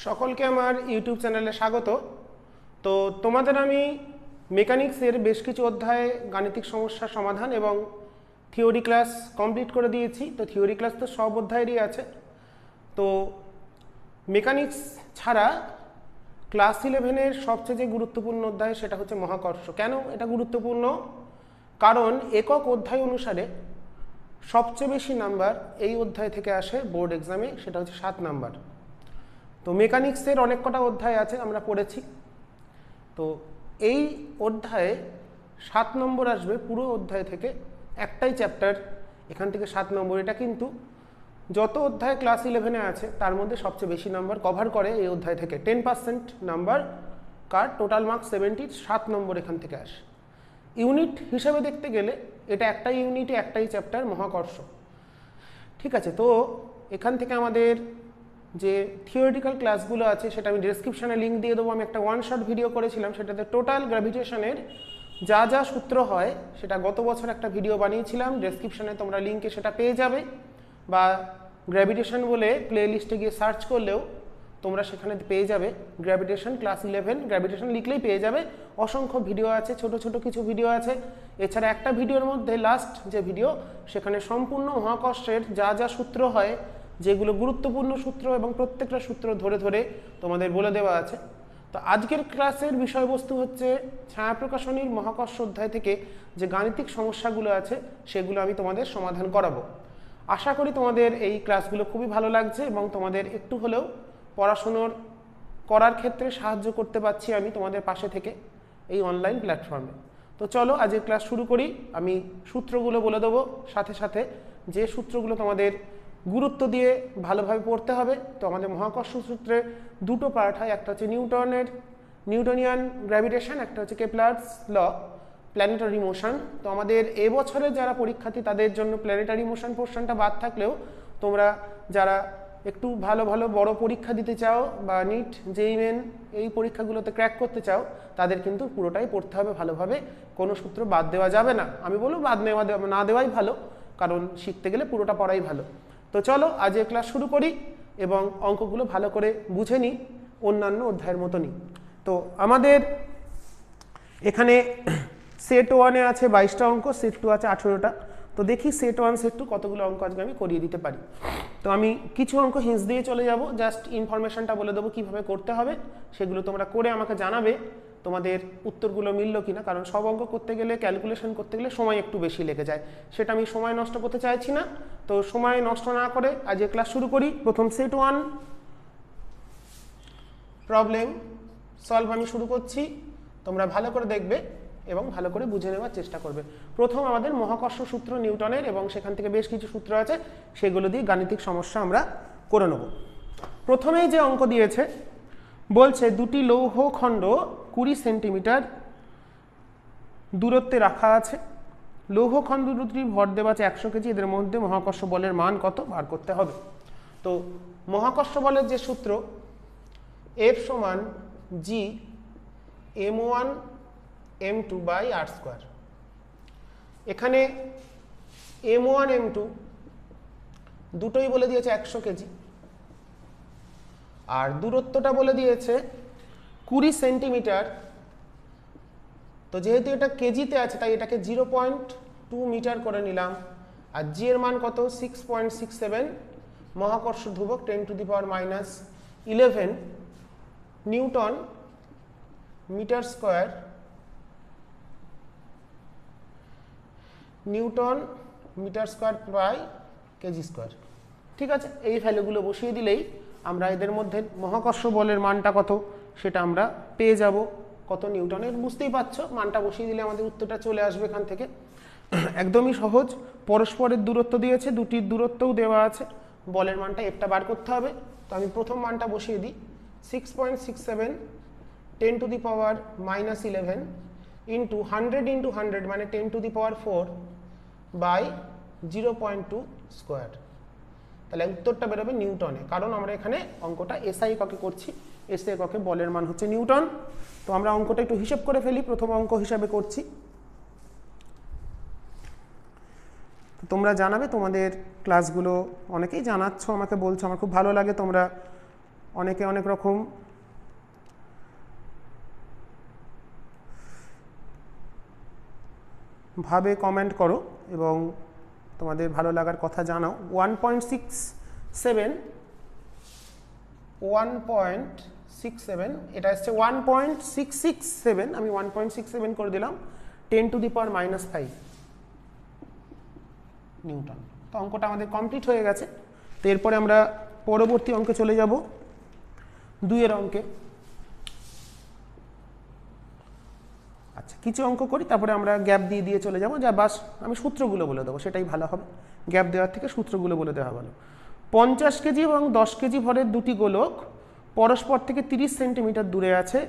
সকলকে আমার ইউটিউব চ্যানেলে স্বাগত। তো তোমাদের আমি মেকানিক্সের বেশ কিছু অধ্যায়ে গাণিতিক সমস্যার সমাধান এবং থিওরি ক্লাস কমপ্লিট করে দিয়েছি। তো থিওরি ক্লাস তো সব অধ্যায়েরই আছে। তো মেকানিক্স ছাড়া ক্লাস 11-এর সবচেয়ে যে গুরুত্বপূর্ণ অধ্যায় সেটা হচ্ছে মহাকর্ষ। কেন এটা গুরুত্বপূর্ণ? কারণ একক অধ্যায় অনুসারে সবচেয়ে বেশি নাম্বার এই অধ্যায় থেকে আসে বোর্ড এক্সামে, সেটা হচ্ছে 7 নাম্বার। তো মেকানিক্সের অনেক কটা অধ্যায় আছে, আমরা পড়েছি। তো এই অধ্যায়ে 7 নম্বর আসবে পুরো অধ্যায় থেকে, একটাই চ্যাপ্টার, এখান থেকে 7 নম্বর। এটা কিন্তু যত অধ্যায় ক্লাস 11-এ আছে তার মধ্যে সবচেয়ে বেশি নাম্বার কভার করে এই অধ্যায় থেকে। 10% নাম্বার কার টোটাল মার্কস 70, 7 নম্বর এখান থেকে আসে। ইউনিট হিসাবে দেখতে গেলে এটা একটাই ইউনিটে একটাই চ্যাপ্টার, মহাকর্ষ। ঠিক আছে, তো এখান থেকে আমাদের যে থিওরিটিক্যাল ক্লাসগুলো আছে সেটা আমি ডেসক্রিপশানে লিঙ্ক দিয়ে দেবো। আমি একটা ওয়ান শট ভিডিও করেছিলাম, সেটাতে টোটাল গ্র্যাভিটেশনের যা যা সূত্র হয় সেটা গত বছর একটা ভিডিও বানিয়েছিলাম। ডেসক্রিপশানে তোমরা লিঙ্কে সেটা পেয়ে যাবে, বা গ্র্যাভিটেশন বলে প্লে লিস্টে গিয়ে সার্চ করলেও তোমরা সেখানে পেয়ে যাবে গ্র্যাভিটেশন ক্লাস 11। গ্র্যাভিটেশন লিখলেই পেয়ে যাবে। অসংখ্য ভিডিও আছে, ছোট ছোট কিছু ভিডিও আছে। এছাড়া একটা ভিডিওর মধ্যে লাস্ট যে ভিডিও, সেখানে সম্পূর্ণ মহাকর্ষের যা যা সূত্র হয়, যেগুলো গুরুত্বপূর্ণ সূত্র এবং প্রত্যেকটা সূত্র ধরে ধরে তোমাদের বলে দেওয়া আছে। তো আজকের ক্লাসের বিষয়বস্তু হচ্ছে ছায়া প্রকাশনীর মহাকর্ষ অধ্যায় থেকে যে গাণিতিক সমস্যাগুলো আছে সেগুলো আমি তোমাদের সমাধান করাবো। আশা করি তোমাদের এই ক্লাসগুলো খুবই ভালো লাগছে এবং তোমাদের একটু হলেও পড়াশুনোর করার ক্ষেত্রে সাহায্য করতে পারছি আমি তোমাদের পাশে থেকে এই অনলাইন প্ল্যাটফর্মে। তো চলো আজকের ক্লাস শুরু করি। আমি সূত্রগুলো বলে দেবো, সাথে সাথে যে সূত্রগুলো তোমাদের গুরুত্ব দিয়ে ভালোভাবে পড়তে হবে। তো আমাদের মহাকর্ষ সূত্রে দুটো পার্ট হয়, একটা হচ্ছে নিউটনিয়ান গ্র্যাভিটেশন, একটা হচ্ছে কেপলারস ল প্ল্যানেটারি মোশন। তো আমাদের এবছরে যারা পরীক্ষার্থী তাদের জন্য প্ল্যানেটারি মোশন পোর্শনটা বাদ থাকলেও তোমরা যারা একটু ভালো ভালো বড় পরীক্ষা দিতে চাও বা নিট জেইই মেন এই পরীক্ষাগুলোতে ক্র্যাক করতে চাও, তাদের কিন্তু পুরোটাই পড়তে হবে ভালোভাবে, কোনো সূত্র বাদ দেওয়া যাবে না। আমি বলবো বাদ না দেওয়াই ভালো, কারণ শিখতে গেলে পুরোটা পড়াই ভালো। তো চলো আজ এই ক্লাস শুরু করি এবং অঙ্কগুলো ভালো করে বুঝে নিই, অন্যান্য অধ্যায়ের মতনই। তো আমাদের এখানে সেট 1-এ আছে 22টা অঙ্ক, সেট 2 আছে 18টা। তো দেখি সেট 1 সেট 2 কতগুলো অঙ্ক আজকে আমি করিয়ে দিতে পারি। তো আমি কিছু অঙ্ক হিন্টস দিয়ে চলে যাব, জাস্ট ইনফরমেশনটা বলে দেবো কীভাবে করতে হবে। সেগুলো তোমরা করে আমাকে জানাবে তোমাদের উত্তরগুলো মিললো কিনা, কারণ সব অঙ্ক করতে গেলে, ক্যালকুলেশন করতে গেলে সময় একটু বেশি লেগে যায়, সেটা আমি সময় নষ্ট করতে চাইছি না। তো সময় নষ্ট না করে আজকে ক্লাস শুরু করি। প্রথম সেট 1 প্রবলেম সলভ আমি শুরু করছি, তোমরা ভালো করে দেখবে এবং ভালো করে বুঝে নেওয়ার চেষ্টা করবে। প্রথম আমাদের মহাকর্ষ সূত্র নিউটনের, এবং সেখান থেকে বেশ কিছু সূত্র আছে, সেগুলো দিয়ে গাণিতিক সমস্যা আমরা করে নেব। প্রথমেই যে অঙ্ক দিয়েছে, বলছে দুটি লৌহ খণ্ড 20 সেন্টিমিটার দূরত্বে রাখা আছে। লৌহ খণ্ড দুটি ভর দেওয়া আছে 100 কেজি। এদের মধ্যে মহাকর্ষ বলের মান কত বার করতে হবে। তো মহাকর্ষ বলের যে সূত্র, F সমান G m1 m2 by r²। এখানে m1 m2 দুটোই বলে দিয়েছে 100 কেজি, আর দূরত্বটা বলে দিয়েছে 20 সেন্টিমিটার। তো যেহেতু এটা কেজিতে আছে তাই এটাকে 0.2 মিটার করে নিলাম। আর জি এর মান কত? 6.67। মহাকর্ষ ধ্রুবক 10⁻11 newton metre square, by KG square. ঠিক আছে, এই ভ্যালুগুলো বসিয়ে দিলেই আমরা এদের মধ্যে মহাকর্ষ বলের মানটা কত সেটা আমরা পেয়ে যাব। কত নিউটনের বুঝতেই পারছো, মানটা বসিয়ে দিলে আমাদের উত্তরটা চলে আসবে এখান থেকে। একদমই সহজ। পরস্পরের দূরত্ব দিয়েছে, দুটির দূরত্বও দেওয়া আছে, বলের মানটা একটা বার করতে হবে। তো আমি প্রথম মানটা বসিয়ে দিই, 6.67 10⁻11 ইন্টু 100 ইন্টু 100 মানে 10⁴ বাই 0.2 স্কোয়ার। তাহলে উত্তরটা বেরোবে নিউটনে, কারণ আমরা এখানে অঙ্কটা এসআই এককে করছি। এসআই এককে বলের মান হচ্ছে নিউটন। তো আমরা অঙ্কটা একটু হিসেব করে ফেলি, প্রথম অঙ্ক হিসাবে করছি। তোমরা জানাবে তোমাদের ক্লাসগুলো, অনেকেই জানাচ্ছ, আমাকে বলছো, আমার খুব ভালো লাগে তোমরা অনেকে অনেক রকম ভাবে কমেন্ট করো এবং তোমাদের ভালো লাগার কথা জানাও। 1.67 এটা আসছে 1.667, আমি 1.67 করে দিলাম, 10⁻⁻5 নিউটন। তো অঙ্কটা আমাদের কমপ্লিট হয়ে গেছে। তো এরপরে আমরা পরবর্তী অঙ্কে চলে যাব, 2 অঙ্কে। আচ্ছা, কিছু অঙ্ক করি, তারপরে আমরা গ্যাপ দিয়ে দিয়ে চলে যাবো, যা বাস আমি সূত্রগুলো বলে দেবো, সেটাই ভালো হবে, গ্যাপ দেওয়ার থেকে সূত্রগুলো বলে দেওয়া ভালো। 50 কেজি এবং 10 কেজি ভরের দুটি গোলক পরস্পর থেকে 30 সেন্টিমিটার দূরে আছে।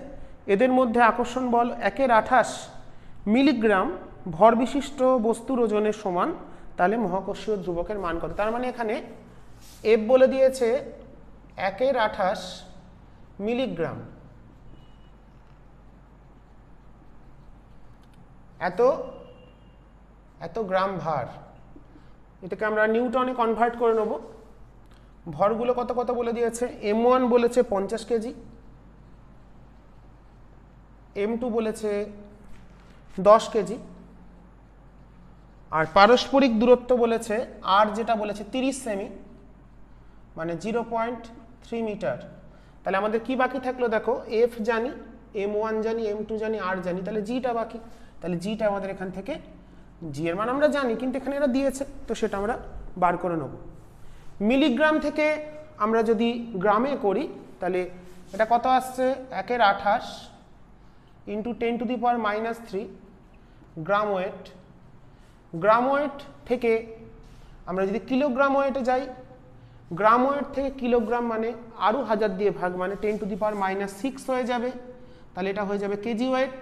এদের মধ্যে আকর্ষণ বল 1/28 মিলিগ্রাম ভর বিশিষ্ট বস্তুর ওজনের সমান, তাহলে মহাকর্ষীয় ধ্রুবকের মান কত? তার মানে এখানে এফ বলে দিয়েছে 1/28 মিলিগ্রাম, এত গ্রাম ভার। এটাকে আমরা নিউটনে কনভার্ট করে নেব। ভরগুলো কত কত বলে দিয়েছে, m1 বলেছে 50 কেজি, m2 বলেছে 10 কেজি, আর পারস্পরিক দূরত্ব বলেছে আর যেটা বলেছে 30 সেমি, মানে 0.3 মিটার। তাহলে আমাদের কি বাকি থাকলো দেখো, এফ জানি, m1 জানি, m2 জানি, আর জানি, তাহলে জিটা বাকি। তাহলে জিটা আমাদের এখান থেকে, জি এর মান আমরা জানি কিন্তু এখানে এরা দিয়েছে, তো সেটা আমরা বার করে নেব। মিলিগ্রাম থেকে আমরা যদি গ্রামে করি তাহলে এটা কত আসছে, 1/28 ইন্টু 10⁻³ গ্রাম ওয়েট। গ্রাম ওয়েট থেকে আমরা যদি কিলোগ্রাম ওয়েটে যাই, গ্রাম ওয়েট থেকে কিলোগ্রাম মানে আরও 1000 দিয়ে ভাগ, মানে 10⁻6 হয়ে যাবে। তাহলে এটা হয়ে যাবে কেজি ওয়েট।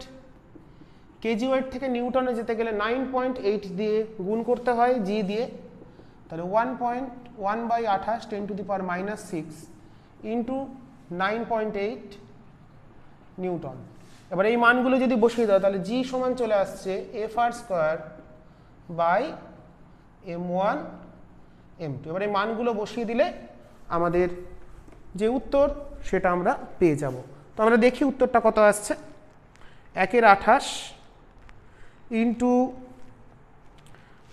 কেজি ওয়েট থেকে নিউটনে যেতে গেলে 9.8 দিয়ে গুণ করতে হয় জি দিয়ে, তাহলে 1.1/28 10⁻6 ইন্টু 9.8 নিউটন। এবার এই মানগুলো যদি বসিয়ে দাও তাহলে জি সমান চলে আসছে Fr²/m1 m2। এবার এই মানগুলো বসিয়ে দিলে আমাদের যে উত্তর সেটা আমরা পেয়ে যাব। তো আমরা দেখি উত্তরটা কত আসছে। 1/28 ইন্টু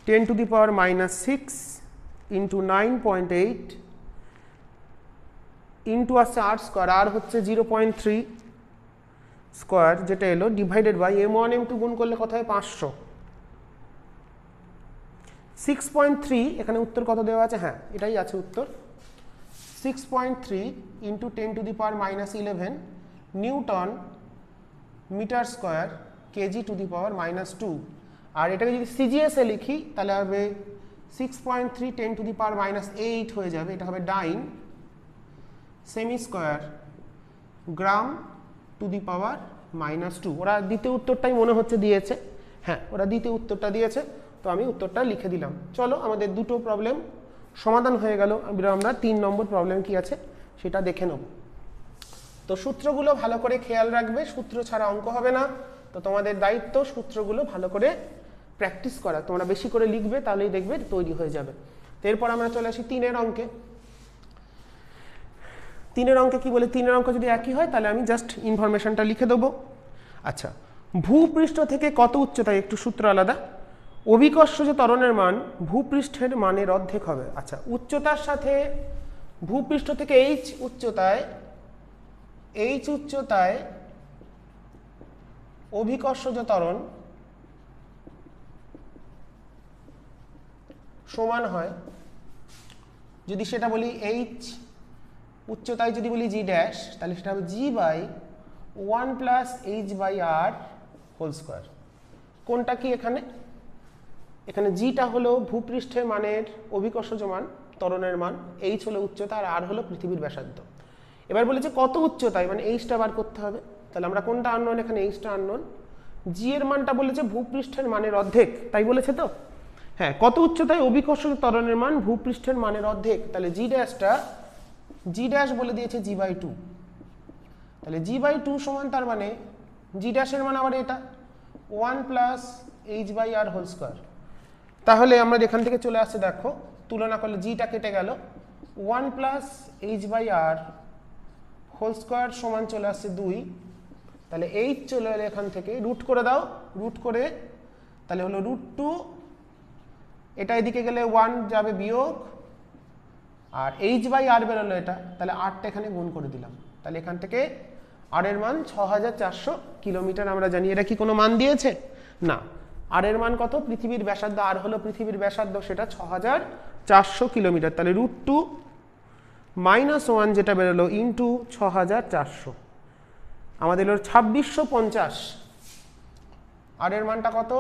10⁻6 ইন্টু 9.8 ইন্টু আসছে r², আর হচ্ছে 0.3 স্কোয়ার, যেটা এলো ডিভাইডেড বাই m1 m2 গুণ করলে কত হয় 500। 6.3 এখানে উত্তর কত দেওয়া আছে, হ্যাঁ এটাই আছে উত্তর, 6.3 into 10⁻11 newton metre square kg⁻²। আর এটাকে যদি সিজিএসে লিখি তাহলে হবে 6.3 10⁻8 হয়ে যাবে, এটা হবে ডাইন সেমি স্কোয়ার গ্রাম⁻²। ওরা দ্বিতীয় উত্তরটাই মনে হচ্ছে দিয়েছে, হ্যাঁ ওরা দ্বিতীয় উত্তরটা দিয়েছে, তো আমি উত্তরটা লিখে দিলাম। চলো আমাদের দুটো প্রবলেম সমাধান হয়ে গেল। আমরা 3 নম্বর প্রবলেম কি আছে সেটা দেখে নেব। তো সূত্রগুলো ভালো করে খেয়াল রাখবে, সূত্র ছাড়া অঙ্ক হবে না। তো তোমাদের দায়িত্ব সূত্রগুলো ভালো করে প্র্যাকটিস করা, তোমরা বেশি করে লিখবে তাহলেই দেখবে তৈরি হয়ে যাবে। তো এরপর আমরা চলে আসি 3 অঙ্কে। 3 অঙ্কে কি বলে, 3 অঙ্ক যদি একই হয় তাহলে আমি জাস্ট ইনফরমেশনটা লিখে দেবো। আচ্ছা, ভূপৃষ্ঠ থেকে কত উচ্চতায়, একটু সূত্র আলাদা, অভিকর্ষজ ত্বরণের মান ভূপৃষ্ঠের মানের অর্ধেক হবে। আচ্ছা, উচ্চতার সাথে ভূপৃষ্ঠ থেকে এইচ উচ্চতায় অভিকর্ষজ ত্বরণ সমান হয়, যদি সেটা বলি এইচ উচ্চতায় যদি বলি জি ড্যাশ, তাহলে সেটা হবে g/1 + h/r²। কোনটা কি এখানে, এখানে জিটা হলো ভূপৃষ্ঠের মানের অভিকর্ষজ মান, ত্বরণের মান, এইচ হলো উচ্চতা, আর আর হলো পৃথিবীর ব্যাসার্ধ। এবার বলেছে কত উচ্চতায়, মানে এইচটা বার করতে হবে। তাহলে আমরা কোনটা আননোন, এখানে এইচটা আননোন, জি এর মানটা বলেছে ভূপৃষ্ঠের মানের অর্ধেক, তাই বলেছে তো, হ্যাঁ কত উচ্চতায় অভিকর্ষজ ত্বরণের মান ভূপৃষ্ঠের মানের অর্ধেক, তাহলে জি ড্যাশ বলে দিয়েছে g/2। তাহলে g/2 সমান, তার মানে জি ড্যাশের মান আবার এটা 1 + h/r²। তাহলে আমরা এখান থেকে চলে আসছে, দেখো তুলনা করলে জিটা কেটে গেল, 1 + h/r হোল স্কোয়ার সমান চলে আসছে 2, তাহলে এইচ চলে এলো এখান থেকে, রুট করে দাও, রুট করে তাহলে হলো √2, এটা এদিকে গেলে 1 যাবে বিয়োগ, আর h/r বেরোলো এটা, তাহলে 8টা এখানে গুণ করে দিলাম, তাহলে এখান থেকে r এর মান 6400 কিলোমিটার আমরা জানি। এটা কি কোনো মান দিয়েছে? না। r এর মান কত? পৃথিবীর ব্যাসার্ধ, r হলো পৃথিবীর ব্যাসার্ধ, সেটা 6400 কিলোমিটার, তাহলে √2 - 1 যেটা বেরোলো ইন্টু 6400, আমাদের হলো 2650। r এর মানটা কত?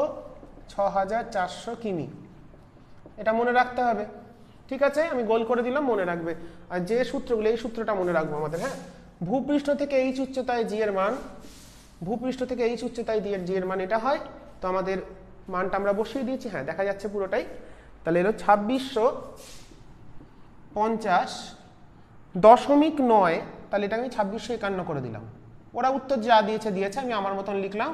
6400 কিমি। এটা মনে রাখতে হবে, ঠিক আছে? আমি গোল করে দিলাম, মনে রাখবে। আর যে সূত্রগুলো, এই সূত্রটা মনে রাখবো আমাদের, হ্যাঁ। ভূপৃষ্ঠ থেকে এইচ উচ্চতায় জি এর মান, ভূপৃষ্ঠ থেকে এইচ উচ্চতায় জি এর মান এটা হয়, তো আমাদের মানটা আমরা বসিয়ে দিয়েছি, হ্যাঁ দেখা যাচ্ছে পুরোটাই। তাহলে এলো 2650.9, তাহলে এটা আমি 2651 করে দিলাম। ওরা উত্তর যা দিয়েছে দিয়েছে, আমি আমার মতন লিখলাম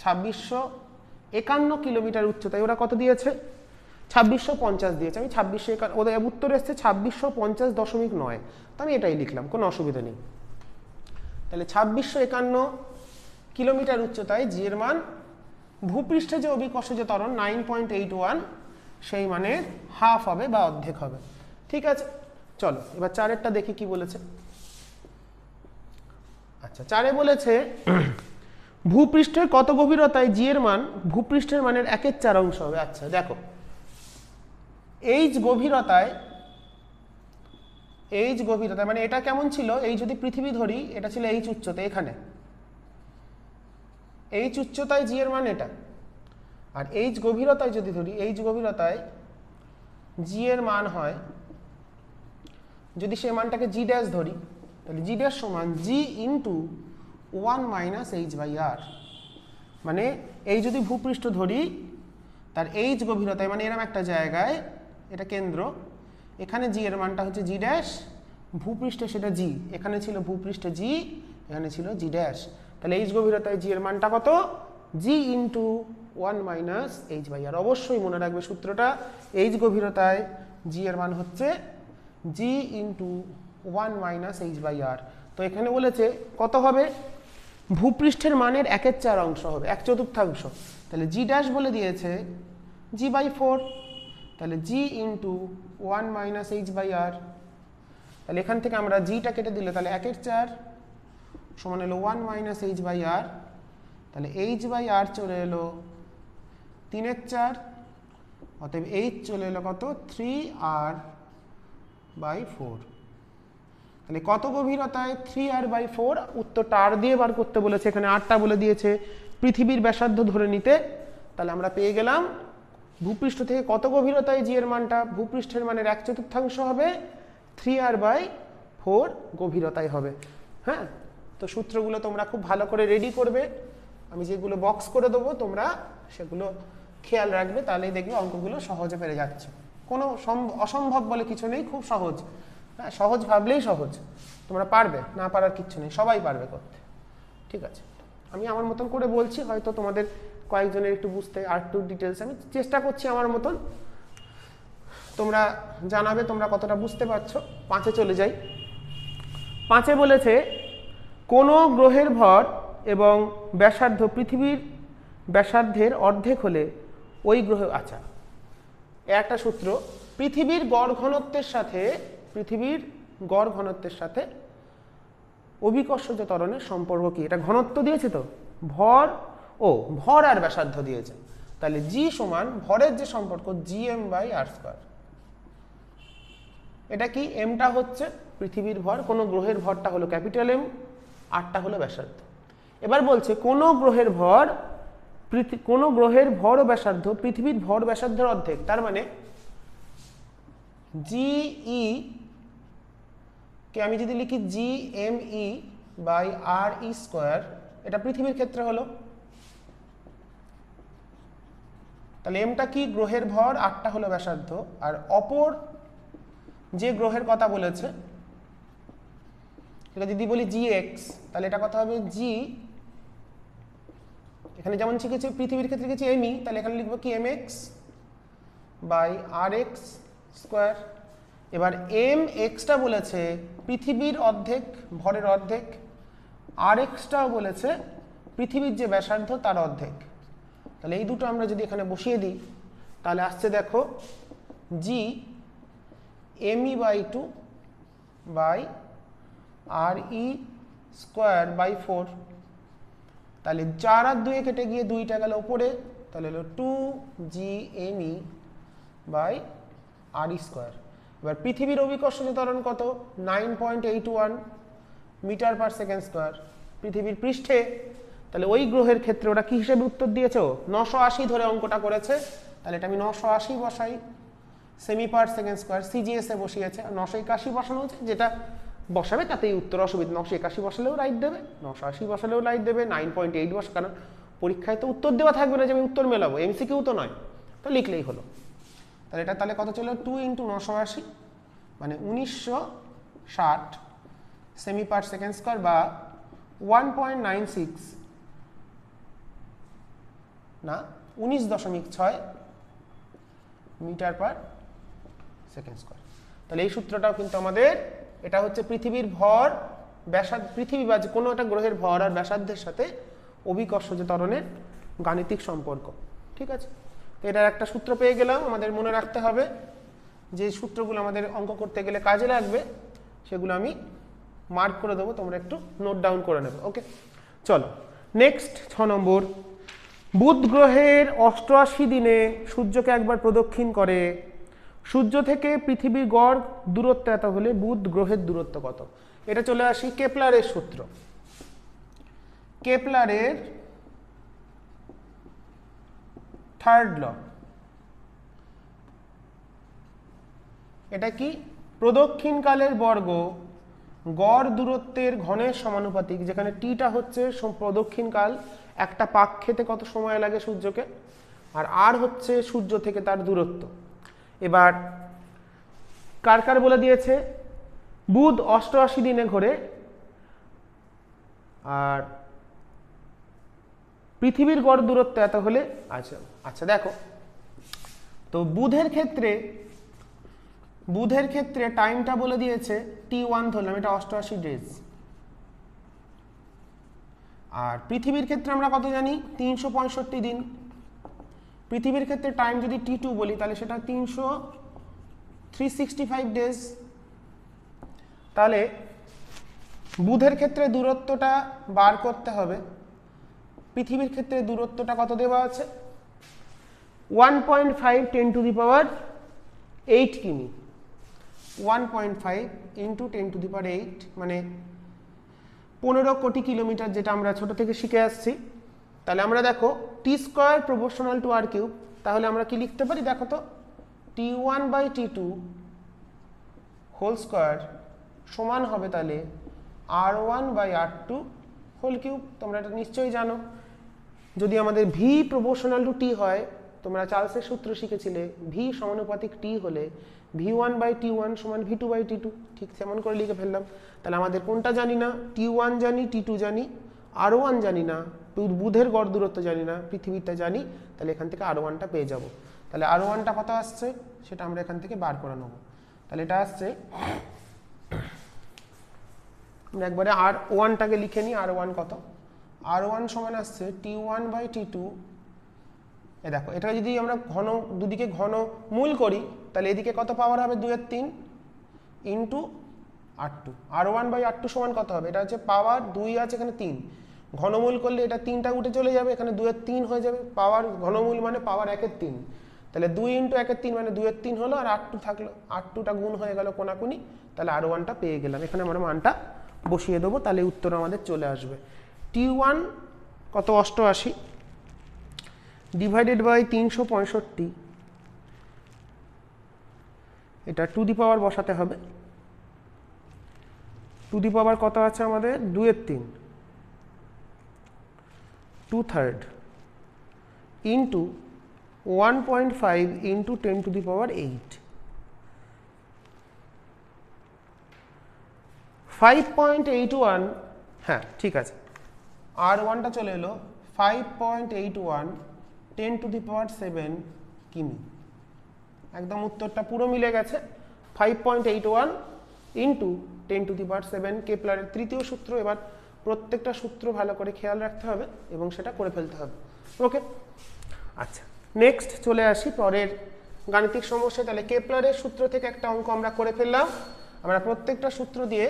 2651 কিলোমিটার উচ্চতায়। ওরা কত দিয়েছে? 2650 দিয়েছে, আমি 2651, ওদের উত্তর এসছে 2650.9, তো আমি এটাই লিখলাম, কোনো অসুবিধা নেই। তাহলে 2651 কিলোমিটার উচ্চতায় জি এর মান, ভূপৃষ্ঠে যে অভিকর্ষজ ত্বরণ 9.81, সেই মানের হাফ হবে বা অর্ধেক হবে, ঠিক আছে? চলো এবার 4এরটা দেখি কি বলেছে। আচ্ছা, 4এ বলেছে ভূপৃষ্ঠের কত গভীরতায় জি এর মান ভূপৃষ্ঠের মানের 1/4 অংশ হবে। আচ্ছা দেখো, এইচ গভীরতায়, এইচ গভীরতায় মানে এটা কেমন ছিল? এই যদি পৃথিবী ধরি, এটা ছিল এইচ উচ্চতা, এখানে এইচ উচ্চতায় জি এর মান এটা, আর এইচ গভীরতায় যদি ধরি, এইচ গভীরতায় জি এর মান হয়, যদি সে মানটাকে জি ড্যাশ ধরি, তাহলে জি ড্যাশ সমান জি ইন্টু 1 - h/r, মানে এই যদি ভূপৃষ্ঠ ধরি, তার এইচ গভীরতায় মানে এরম একটা জায়গায়, এটা কেন্দ্র, এখানে জি এর মানটা হচ্ছে জি ড্যাশ, ভূপৃষ্ঠে সেটা জি, এখানে ছিল ভূপৃষ্ঠে জি, এখানে ছিল জি ড্যাশ, তাহলে এইচ গভীরতায় জি এর মানটা কত? জি ইন্টু 1 - h/r। অবশ্যই মনে রাখবে সূত্রটা, এইচ গভীরতায় জি এর মান হচ্ছে জি ইন্টু 1 - h/r। তো এখানে বলেছে কত হবে? ভূপৃষ্ঠের মানের 1/4 অংশ হবে, 1/4, তাহলে জি ড্যাশ বলে দিয়েছে g/4, তাহলে জি ইন্টু 1 - h/r, তাহলে এখান থেকে আমরা জিটা কেটে দিলে তাহলে 1/4 সমান এলো 1 - h/r, তাহলে h/r চলে এলো 3/4, অতএব h চলে এলো কত? 3r/4। তাহলে কত গভীরতায় 3r/4? উত্তরটা r দিয়ে বার করতে বলেছে, এখানে rটা বলে দিয়েছে, পৃথিবীর ব্যাসার্ধ ধরে নিতে, তাহলে আমরা পেয়ে গেলাম ভূপৃষ্ঠ থেকে কত গভীরতায় জি এর মানটা ভূপৃষ্ঠের মানের 1/4 হবে, 3r/4 গভীরতায় হবে। হ্যাঁ, তো সূত্রগুলো তোমরা খুব ভালো করে রেডি করবে, আমি যেগুলো বক্স করে দেবো তোমরা সেগুলো খেয়াল রাখবে, তাহলেই দেখবে অঙ্কগুলো সহজে পেরে যাচ্ছে। কোনো অসম্ভব বলে কিছু নেই, খুব সহজ। হ্যাঁ, সহজ ভাবলেই সহজ, তোমরা পারবে, না পারার কিচ্ছু নেই, সবাই পারবে করতে, ঠিক আছে? আমি আমার মতন করে বলছি, হয়তো তোমাদের কয়েকজনের একটু বুঝতে আর একটু ডিটেলস আমি চেষ্টা করছি আমার মতন, তোমরা জানাবে তোমরা কতটা বুঝতে পারছো। 5-এ চলে যাই। 5-এ বলেছে কোনো গ্রহের ভর এবং ব্যাসার্ধ পৃথিবীর ব্যাসার্ধের অর্ধেক হলে ওই গ্রহ, আচ্ছা একটা সূত্র, পৃথিবীর গড় ঘনত্বের সাথে অভিকর্ষজ ত্বরণের সম্পর্ক কি? এটা ঘনত্ব দিয়েছে, তো ভর আর ব্যাসার্ধ দিয়েছে, তাহলে জি সমান ভরের যে সম্পর্ক gm/r²। এটা কি? এমটা হচ্ছে পৃথিবীর ভর, কোনো গ্রহের ভরটা হলো ক্যাপিটাল এম, আরটা হলো ব্যাসার্ধ। এবার বলছে কোনো গ্রহের ভর ও ব্যাসার্ধ পৃথিবীর ভর ব্যাসার্ধের অর্ধেক, তার মানে GE কে আমি যদি লিখি GME/RE², এটা পৃথিবীর ক্ষেত্রে হলো, তাহলে এমটা কি? গ্রহের ভর, আরটা হলো ব্যাসার্ধ, আর অপর যে গ্রহের কথা বলেছে সেটা যদি বলি GX, তাহলে এটা কথা হবে G, এখানে যেমন শিখেছি পৃথিবীর ক্ষেত্রে লিখেছি ME, তাহলে এখানে লিখবো কি MX/RX²। এবার এম এক্সটা বলেছে পৃথিবীর অর্ধেক, ভরের অর্ধেক, আর এক্সটাও বলেছে পৃথিবীর যে ব্যাসার্ধ তার অর্ধেক। তাহলে এই দুটো আমরা যদি এখানে বসিয়ে দিই তাহলে আসছে দেখো G M E by 2 by R E square by 4। তাহলে 4 আর 2 কেটে গিয়ে 2টা গেল উপরে, তাহলে হলো 2GME by R E square. এবার পৃথিবীর অভিকর্ষজ ত্বরণ কত? 9.81 মিটার পার সেকেন্ড স্কোয়ার পৃথিবীর পৃষ্ঠে। তাহলে ওই গ্রহের ক্ষেত্রে ওরা কি হিসেবে উত্তর দিয়েছে? 980 ধরে অঙ্কটা করেছে, তাহলে এটা আমি 980 বসাই, সেমি পার সেকেন্ড স্কোয়ার সিজিএস এ বসিয়েছে, আর 981 বসানো হচ্ছে, যেটা বসাবে তাতেই উত্তর, অসুবিধা। 981 বসালেও রাইট দেবে, 980 বসালেও রাইট দেবে, 9.8 বসা, কারণ পরীক্ষায় তো উত্তর দেওয়া থাকবে না যে আমি উত্তর মেলাবো, এমসিকিউ তো নয়, তো লিখলেই হলো। তাহলে এটা তাহলে কত চলো 2 × 980 মানে 1960 সেমি পার সেকেন্ড স্কোয়ার বা 1.96 না 19.6 মিটার পার সেকেন্ড স্কোয়ার। তাহলে এই সূত্রটাও কিন্তু আমাদের, এটা হচ্ছে পৃথিবীর ভর ব্যাসার্ধ, পৃথিবী বা কোনো একটা গ্রহের ভর আর ব্যাসার্ধের সাথে অভিকর্ষজ ত্বরণের গাণিতিক সম্পর্ক। ঠিক আছে, তো এটার একটা সূত্র পেয়ে গেলাম। আমাদের মনে রাখতে হবে যে সূত্রগুলো আমাদের অঙ্ক করতে গেলে কাজে লাগবে, সেগুলো আমি মার্ক করে দেবো, তোমরা একটু নোট ডাউন করে নেবে। ওকে, চলো নেক্সট 6 নম্বর। বুধ গ্রহের 88 দিনে সূর্যকে একবার প্রদক্ষিণ করে। সূর্য থেকে পৃথিবীর গড় দূরত্ব এত হলে বুধ গ্রহের দূরত্ব কত? এটা চলে আসি কেপলারের সূত্র। কেপলারের থার্ড ল। এটা কি? প্রদক্ষিণকালের বর্গ গড় দূরত্বের ঘনের সমানুপাতিক, যেখানে টিটা হচ্ছে প্রদক্ষিণকাল, একটা পাক খেতে কত সময় লাগে সূর্যকে, আর আর হচ্ছে সূর্য থেকে তার দূরত্ব। এবার কার কার বলে দিয়েছে? বুধ 88 দিনে ঘোরে, আর পৃথিবীর গড় দূরত্ব এত হলে, আচ্ছা দেখো, তো বুধের ক্ষেত্রে টাইমটা বলে দিয়েছে T1 ধরলাম, এটা 88 ডেজ। আর পৃথিবীর ক্ষেত্রে আমরা কত জানি? 365 দিন। পৃথিবীর ক্ষেত্রে টাইম যদি T2 বলি তাহলে সেটা 365 ডেজ। তাহলে বুধের ক্ষেত্রে দূরত্বটা বার করতে হবে। পৃথিবীর ক্ষেত্রে দূরত্বটা কত দেওয়া আছে? 1.5 × 10⁸ কিমি। 1.5 × 10⁸ মানে 15 কোটি কিলোমিটার, যেটা আমরা ছোট থেকে শিখে আসছি। তাহলে আমরা দেখো T² প্রপোর্শনাল টু R3, তাহলে আমরা কি লিখতে পারি দেখো তো, T1/T2 হোল স্কোয়ার সমান হবে তাহলে R1/R2 হোল কিউব। তোমরা এটা নিশ্চয়ই জানো। যদি আমাদের V প্রপোর্শনাল টু T হয়, তোমরা চার্লসের সূত্র শিখেছিলে, V সমানুপাতিক T হলে V1/T1 সমান V2/T2, ঠিক তেমন করে লিখে ফেললাম। তাহলে আমাদের কোনটা জানি না? T1 জানি, T2 জানি, R1 জানি না, বুধের গড় দূরত্ব জানি না, পৃথিবীরটা জানি। তাহলে এখান থেকে R1টা পেয়ে যাব। তাহলে R1টা কত আসছে সেটা আমরা এখান থেকে বার করে নেব। তাহলে এটা আসছে, আমরা একবারে R1টাকে লিখে নিই। R1 কত? R1 সমান আসছে T1/T2। এ দেখো, এটা যদি আমরা দুদিকে ঘন মূল করি তাহলে এদিকে কত পাওয়ার হবে? 2 এর 3 ইন্টু R2। R1/R2 সমান কত হবে? এটা হচ্ছে পাওয়ার 2 আছে, এখানে 3, ঘনমূল করলে এটা 3টা উঠে চলে যাবে, এখানে 2 এর 3 হয়ে যাবে। পাওয়ার ঘনমূল মানে পাওয়ার 1 এর 3, তাহলে 2 × 1 এর 3 মানে 2 এর 3 হলো, আর R2 থাকলো, R2টা গুণ হয়ে গেল কোনাকুনি, তাহলে R1টা পেয়ে গেলাম। এখানে আমরা মানটা বসিয়ে দেবো, তাহলে উত্তর আমাদের চলে আসবে। T1 কত? 88 ডিভাইডেড বাই 365, এটা টু দি পাওয়ার বসাতে হবে। টু দি পাওয়ার কত আছে আমাদের? 2 এর 3, 2/3 ইন্টু 1.5 ইন্টু 10⁸, 5.81। হ্যাঁ ঠিক আছে, R1টা চলে এলো 5.81 10⁷ কিমি। একদম উত্তরটা পুরো মিলে গেছে। 5.81 ইন্টু 10⁻⁷ কেপলারের তৃতীয় সূত্র। এবার প্রত্যেকটা সূত্র ভালো করে খেয়াল রাখতে হবে এবং সেটা করে ফেলতে হবে। ওকে, আচ্ছা, নেক্সট চলে আসি পরের গাণিতিক সমস্যা। তাহলে কেপলারের সূত্র থেকে একটা অঙ্ক আমরা করে ফেললাম। আমরা প্রত্যেকটা সূত্র দিয়ে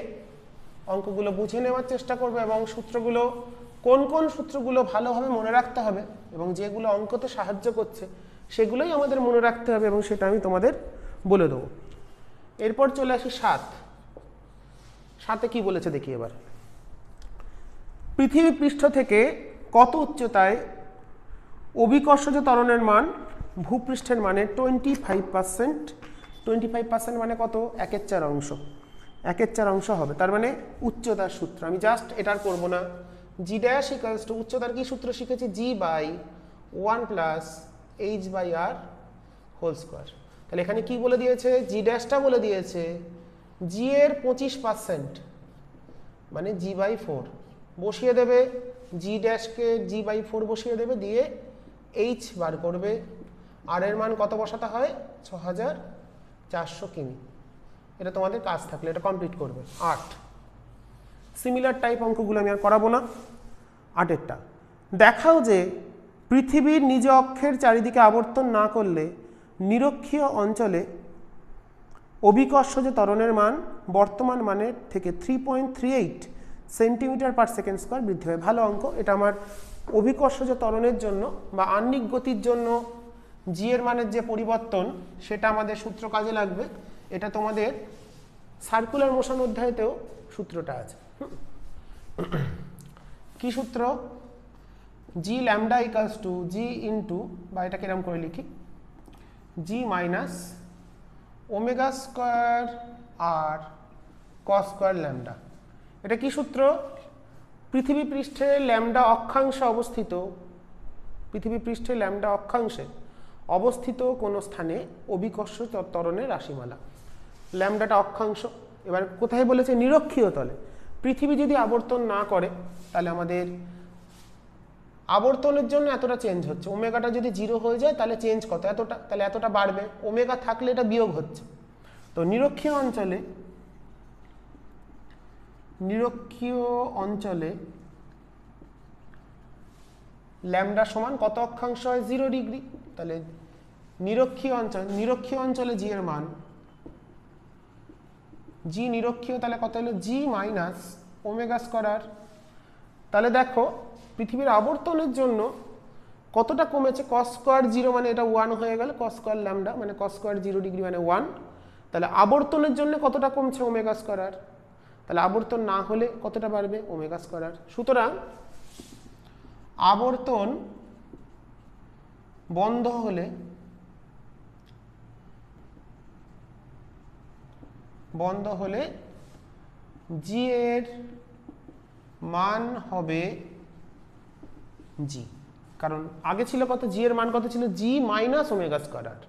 অঙ্কগুলো বুঝে নেওয়ার চেষ্টা করব এবং সূত্রগুলো কোন কোন সূত্রগুলো ভালোভাবে মনে রাখতে হবে এবং যেগুলো অঙ্কতে সাহায্য করছে সেগুলোই আমাদের মনে রাখতে হবে এবং সেটা আমি তোমাদের বলে দেবো। এরপর চলে আসি 7 কি বলেছে দেখি এবার। পৃথিবী পৃষ্ঠ থেকে কত উচ্চতায় অভিকর্ষজ ত্বরণের মান ভূপৃষ্ঠের মানে 25%। 25% মানে কত? 1/4 অংশ। 1/4 অংশ হবে, তার মানে উচ্চতার সূত্র। আমি জাস্ট এটার করব না। জি ড্যাশ ইকুয়ালস টু উচ্চতার কি সূত্র শিখেছি? g/1 + h/r whole square. তাহলে এখানে কি বলে দিয়েছে? জি ড্যাশটা বলে দিয়েছে জি এর 25% মানে g/4 বসিয়ে দেবে। জি ড্যাশকে g/4 বসিয়ে দেবে, দিয়ে h বার করবে। আর এর মান কত বসাতে হয়? 6400 কিমি। এটা তোমাদের কাজ থাকলে এটা কমপ্লিট করবে। 8 সিমিলার টাইপ অঙ্কগুলো আমি আর করাবো না। 8এরটা দেখাও যে পৃথিবীর নিজ অক্ষের চারিদিকে আবর্তন না করলে নিরক্ষীয় অঞ্চলে অভিকর্ষজ ত্বরণের মান বর্তমান মানের থেকে 3.38 সেন্টিমিটার/সেকেন্ড স্কয়ার বৃদ্ধি হয়। ভালো অঙ্ক এটা। আমার অভিকর্ষজ ত্বরণের জন্য বা আহ্নিক গতির জন্য জি এর মানের যে পরিবর্তন সেটা আমাদের সূত্র কাজে লাগবে। এটা তোমাদের সার্কুলার মোশন অধ্যায়তেও সূত্রটা আছে। কি সূত্র? জি lambda equals to G into, বা এটাকে এরকম করে লিখি, জি মাইনাস ওমেগা স্কোয়ার আর কস স্কোয়ার ল্যামডা। এটা কি সূত্র? পৃথিবী পৃষ্ঠে ল্যামডা অক্ষাংশে অবস্থিত, পৃথিবী পৃষ্ঠে ল্যামডা অক্ষাংশে অবস্থিত কোনো স্থানে অভিকর্ষ ত্বরণের রাশিমালা। ল্যামডাটা অক্ষাংশ। এবার কোথায় বলেছে? নিরক্ষীয় তলে। পৃথিবী যদি আবর্তন না করে তাহলে আমাদের আবর্তনের জন্য এতটা চেঞ্জ হচ্ছে। ওমেগাটা যদি 0 হয়ে যায় তাহলে চেঞ্জ কত? এতটা। তাহলে এতটা বাড়বে। ওমেগা থাকলে এটা বিয়োগ হচ্ছে। তো নিরক্ষীয় অঞ্চলে ল্যামডা সমান কত অক্ষাংশ হয়? 0 ডিগ্রি। তাহলে নিরক্ষীয় অঞ্চলে জি এর মান, জি নিরক্ষীয়, তাহলে কত হলো? জি মাইনাস ওমেগা স্কয়ার। তাহলে দেখো পৃথিবীর আবর্তনের জন্য কতটা কমেছে? কস স্কয়ার 0 মানে এটা 1 হয়ে গেল। কস স্কয়ার ল্যামডা মানে কস স্কয়ার 0 ডিগ্রি মানে 1। তাহলে আবর্তনের জন্য কতটা কমছে? Omega square. তাহলে আবর্তন না হলে কতটা বাড়বে? Omega square. সুতরাং আবর্তন বন্ধ হলে জি এর মান হবে জি। কারণ আগে ছিল কত? জি এর মান কত ছিল? জি মাইনাস ওমেগা স্কয়ার।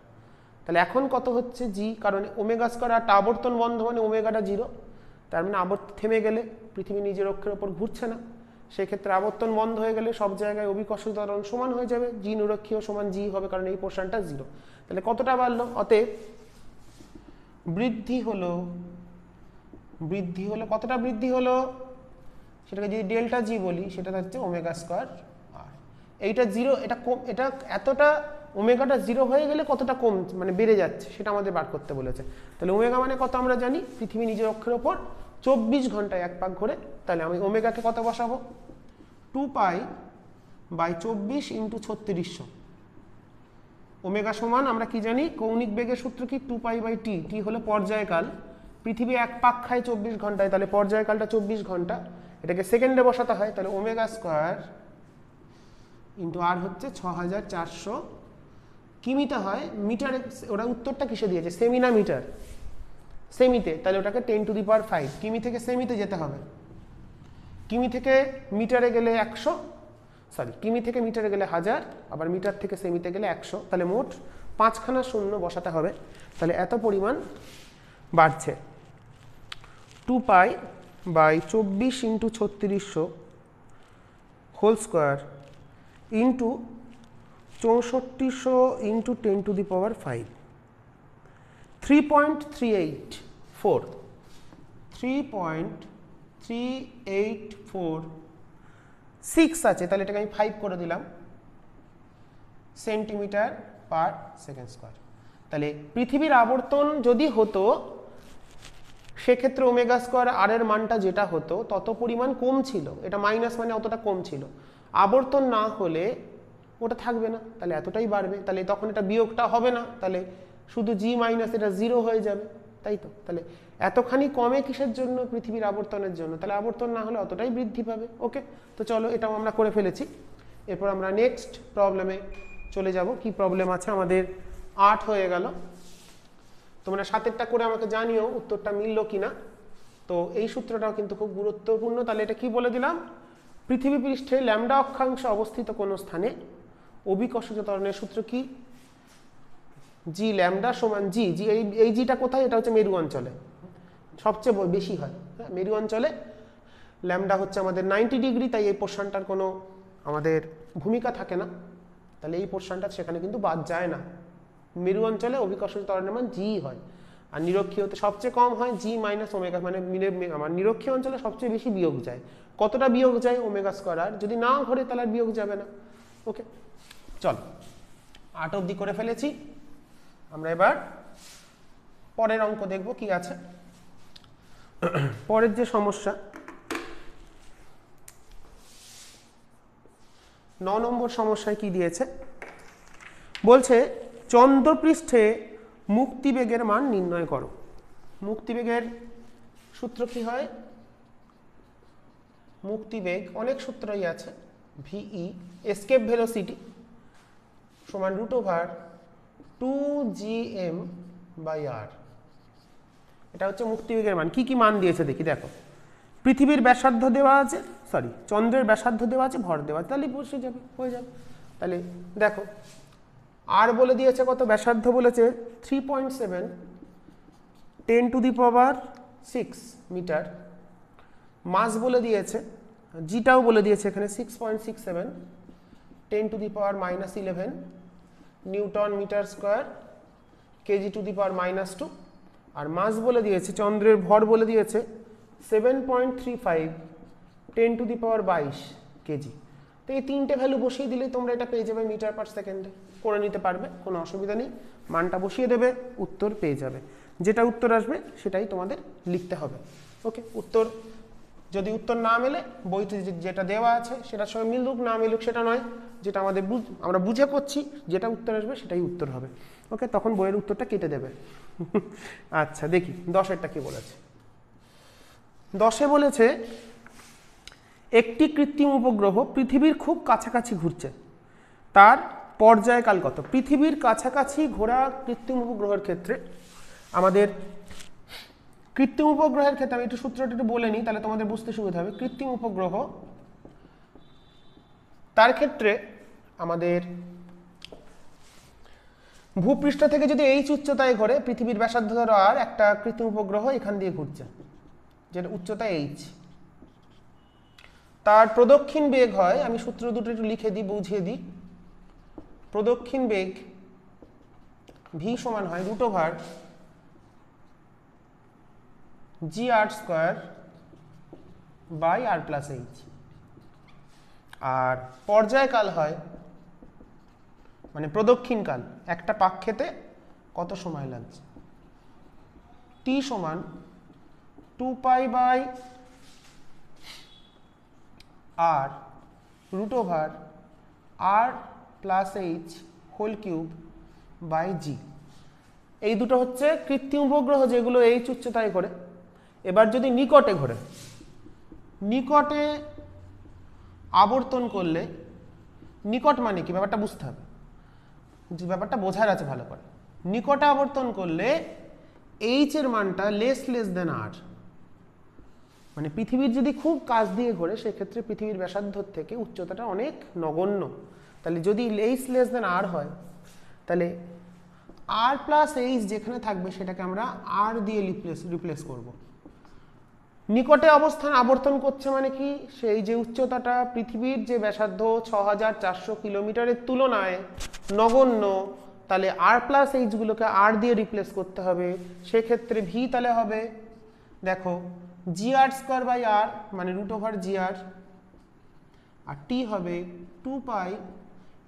তাহলে এখন কত হচ্ছে? জি, কারণ ওমেগা স্কয়ারটা আবর্তন বন্ধ মানে ওমেগাটা 0। তার মানে আবর্তন থেমে গেলে পৃথিবী নিজের অক্ষের ওপর ঘুরছে না। সেই ক্ষেত্রে আবর্তন বন্ধ হয়ে গেলে সব জায়গায় অভিকর্ষজ ত্বরণ সমান হয়ে যাবে। জি নিরক্ষীয় সমান জি হবে, কারণ এই পোর্শনটা 0। তাহলে কতটা বাড়লো? অতএব বৃদ্ধি হলো কতটা বৃদ্ধি হলো? সেটাকে যদি ডেল্টা জি বলি সেটা হচ্ছে ওমেগা স্কয়ার আর। এইটা 0, এটা কম, এটা এতটা ওমেগাটা 0 হয়ে গেলে কতটা কম মানে বেড়ে যাচ্ছে সেটা আমাদের বার করতে বলেছে। তাহলে ওমেগা মানে কত আমরা জানি? পৃথিবী নিজের অক্ষের ওপর 24 ঘন্টায় এক পাক ঘোরে। তাহলে আমি ওমেগাকে কত বসাবো? 2π/24 × 3600। ওমেগা সমান আমরা কি জানি? কৌণিক বেগের সূত্র কি? 2π/t। টি হলো পর্যায়কাল। পৃথিবী এক পাক খায় 24 ঘন্টায়, তাহলে পর্যায়কালটা 24 ঘন্টা। এটাকে সেকেন্ডে বসাতে হয়। তাহলে ওমেগা স্কয়ার ইন্টু আর হচ্ছে 6400 কিমিতে হয়। মিটারে ওরা উত্তরটা কিসে দিয়েছে? সেমি না মিটার? সেমিতে। তাহলে ওটাকে 10⁵ কিমি থেকে সেমিতে যেতে হবে। কিমি থেকে মিটারে গেলে 100, কিমি থেকে মিটারে গেলে 1000, আবার মিটার থেকে সেমিতে গেলে 100। তাহলে মোট 5খানা শূন্য বসাতে হবে। তাহলে এত পরিমাণ বাড়ছে। 2π/24 × 3600 হোল স্কোয়ার ইন্টু 6400 × 10⁵। 3.384 3.384 6 আছে, তাহলে এটাকে আমি 5 করে দিলাম সেন্টিমিটার পার সেকেন্ড স্কোয়ার। তাহলে পৃথিবীর আবর্তন যদি হতো সেক্ষেত্রে ওমেগা স্কোয়ার আর এর মানটা যেটা হতো তত পরিমাণ কম ছিল, এটা মাইনাস মানে অতটা কম ছিল। আবর্তন না হলে ওটা থাকবে না, তাহলে এতটাই বাড়বে, তাহলে তখন এটা বিয়োগটা হবে না, তাহলে শুধু জি মাইনাস এটা 0 হয়ে যাবে, তাই তো। তাহলে এতখানি কমে কিসের জন্য? পৃথিবীর আবর্তনের জন্য। তাহলে আবর্তন না হলে অতটাই বৃদ্ধি পাবে। ওকে, তো চলো এটাও আমরা করে ফেলেছি। এরপর আমরা নেক্সট প্রবলেমে চলে যাব। কি প্রবলেম আছে আমাদের? 8 হয়ে গেল। তোমরা 7এরটা করে আমাকে জানিও উত্তরটা মিললো কিনা। তো এই সূত্রটাও কিন্তু খুব গুরুত্বপূর্ণ। তাহলে এটা কি বলে দিলাম? পৃথিবী পৃষ্ঠে ল্যামডা অক্ষাংশে অবস্থিত কোনো স্থানে অভিকর্ষজ ত্বরণের সূত্র কি? জি ল্যামডা সমান জি। জি এই জিটা কোথায়? এটা হচ্ছে মেরু অঞ্চলে সবচেয়ে বেশি হয়। হ্যাঁ, মেরু অঞ্চলে ল্যামডা হচ্ছে আমাদের 90 ডিগ্রি, তাই এই পোর্শনটার কোনো আমাদের ভূমিকা থাকে না। তাহলে এই পোর্শনটা সেখানে কিন্তু বাদ যায় না। মেরু অঞ্চলে অভিকর্ষজ ত্বরণের মান জি হয়, আর নিরক্ষীয়তে সবচেয়ে কম হয় জি মাইনাস ওমেগা, মানে আমার নিরক্ষীয় অঞ্চলে সবচেয়ে বেশি বিয়োগ যায়। কতটা বিয়োগ যায়? Omega square. আর যদি না ঘরে তাহলে আর বিয়োগ যাবে না। ওকে, চল 8 অবধি করে ফেলেছি। আমরা এবার পরের অঙ্ক দেখব কি আছে। পরের যে সমস্যা 9 নম্বর সমস্যায় কি দিয়েছে? বলছে চন্দ্রপৃষ্ঠে মুক্তিবেগের মান নির্ণয় করো। মুক্তিবেগের সূত্র কি হয়? মুক্তিবেগ অনেক সূত্রই আছে। ভিই এসকেপ ভেলোসিটি সমান √2gm/r। এটা হচ্ছে মুক্তিবেগের মান। কি কি মান দিয়েছে দেখি, দেখো। পৃথিবীর ব্যাসার্ধ দেওয়া আছে, চন্দ্রের ব্যাসার্ধ দেওয়া আছে, ভর দেওয়া আছে, তাহলে বসে যাবে, হয়ে যাবে। তাহলে দেখো আর বলে দিয়েছে কত? ব্যাসার্ধ বলেছে 3.7 10⁶ মিটার। মাস বলে দিয়েছে, জিটাও বলে দিয়েছে এখানে 6.67 10⁻⁻11 নিউটন মিটার স্কোয়ার kg⁻²। আর মাস বলে দিয়েছে, চন্দ্রের ভর বলে দিয়েছে 7.35 10⁻22 কেজি। তো এই তিনটে ভ্যালু বসিয়ে দিলেই তোমরা এটা পেয়ে যাবে মিটার পার সেকেন্ডে। করে নিতে পারবে, কোনো অসুবিধা নেই। মানটা বসিয়ে দেবে, উত্তর পেয়ে যাবে। যেটা উত্তর আসবে সেটাই তোমাদের লিখতে হবে। ওকে, উত্তর যদি উত্তর না মেলে বইতে যেটা দেওয়া আছে সেটার সঙ্গে মিলুক না মিলুক সেটা নয়, যেটা আমরা বুঝে করছি, যেটা উত্তর আসবে সেটাই উত্তর হবে। ওকে, তখন বইয়ের উত্তরটা কেটে দেবে। আচ্ছা দেখি 10এরটা কি বলেছে। 10এ বলেছে একটি কৃত্রিম উপগ্রহ পৃথিবীর খুব কাছাকাছি ঘুরছে, তার পর্যায়কাল কত? পৃথিবীর কাছাকাছি ঘোরা কৃত্রিম উপগ্রহের ক্ষেত্রে আমাদের কৃত্রিম উপগ্রহের ক্ষেত্রে আমি একটু সূত্রটা একটু বলে নিই, তাহলে তোমাদের বুঝতে সুবিধা হবে। কৃত্রিম উপগ্রহ তার ক্ষেত্রে আমাদের ভূপৃষ্ঠ থেকে যদি এইচ উচ্চতায় ঘোরে, পৃথিবীর ব্যাসার্ধ ধরো আর, একটা কৃত্রিম উপগ্রহ এখান দিয়ে ঘুরছে যেটা উচ্চতা এইচ, তার প্রদক্ষিণ বেগ হয়, আমি সূত্র দুটো একটু লিখে দিই, বুঝিয়ে দিই। প্রদক্ষিণ বেগ ভি সমান হয় √gr²/r+h। আর পর্যায়কাল হয় মানে প্রদক্ষিণকাল, একটা পাক-খেতে কত সময় লাগছে, টি সমান 2πr/r+h⁴ g। এই দুটো হচ্ছে কৃত্রিম উপগ্রহ যেগুলো এইচ উচ্চতায় ঘোরে। এবার যদি নিকটে ঘোরে, নিকটে আবর্তন করলে, নিকট মানে কি ব্যাপারটা বুঝতে হবে, যে ব্যাপারটা বোঝার আছে ভালো করে। নিকটে আবর্তন করলে এইচ এর মানটা লেস দেন আর, মানে পৃথিবীর যদি খুব কাছ দিয়ে ঘোরে সেক্ষেত্রে পৃথিবীর ব্যাসার্ধ থেকে উচ্চতাটা অনেক নগণ্য। তাহলে যদি এইচ লেস দেন আর হয়, তাহলে r+h যেখানে থাকবে সেটাকে আমরা আর দিয়ে রিপ্লেস করব। নিকটে আবর্তন করছে মানে কি, সেই যে উচ্চতাটা পৃথিবীর যে ব্যাসার্ধ 6400 কিলোমিটারের তুলনায় নগণ্য, তাহলে আর প্লাস এইচগুলোকে আর দিয়ে রিপ্লেস করতে হবে, সেক্ষেত্রে ভি তাহলে হবে দেখো জি আর স্কোয়ার বাই আর মানে রুট ওভার জি আর, আর টি হবে 2 পাই,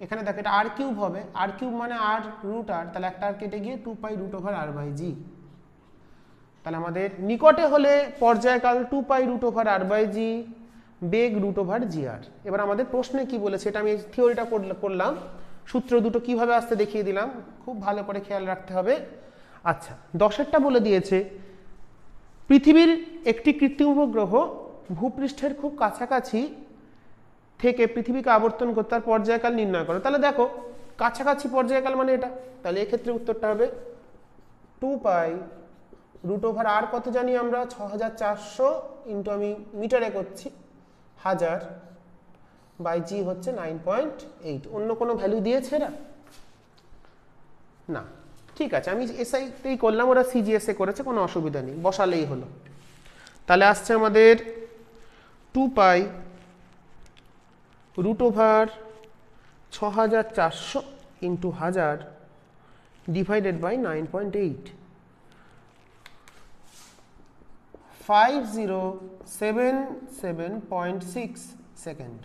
এখানে দেখো এটা আর কিউব হবে, আর কিউব মানে আর রুট আর, তাহলে একটা আর কেটে গিয়ে 2 pi root over R by G. তাহলে আমাদের নিকটে হলে পর্যায়কাল 2 pi root over R by G, বেগ রুট ওভার জি আর। এবার আমাদের প্রশ্নে কি বলেছে এটা আমি থিওরিটা করলাম, সূত্র দুটো কিভাবে আসতে দেখিয়ে দিলাম, খুব ভালো করে খেয়াল রাখতে হবে। আচ্ছা 10এরটা বলে দিয়েছে পৃথিবীর একটি কৃত্রিম উপগ্রহ ভূপৃষ্ঠের খুব কাছাকাছি থেকে পৃথিবীকে আবর্তন করতে তার পর্যায়কাল নির্ণয় করো। তাহলে দেখো কাছাকাছি পর্যায়কাল মানে এটা, তাহলে এক্ষেত্রে উত্তরটা হবে 2 পাই রুট ওভার আর কত জানি আমরা 6400 ইন্টু আমি মিটারে করছি 1000 বাই জি হচ্ছে 9.8। অন্য কোনো ভ্যালু দিয়েছে এরা না, ঠিক আছে আমি এসআইতেই করলাম, ওরা সিজিএসএ করেছে, কোনো অসুবিধা নেই, বসালেই হলো। তাহলে আসছে আমাদের 2 pi root over 6400 into 1000 divided by 9.8, 5077.6 second,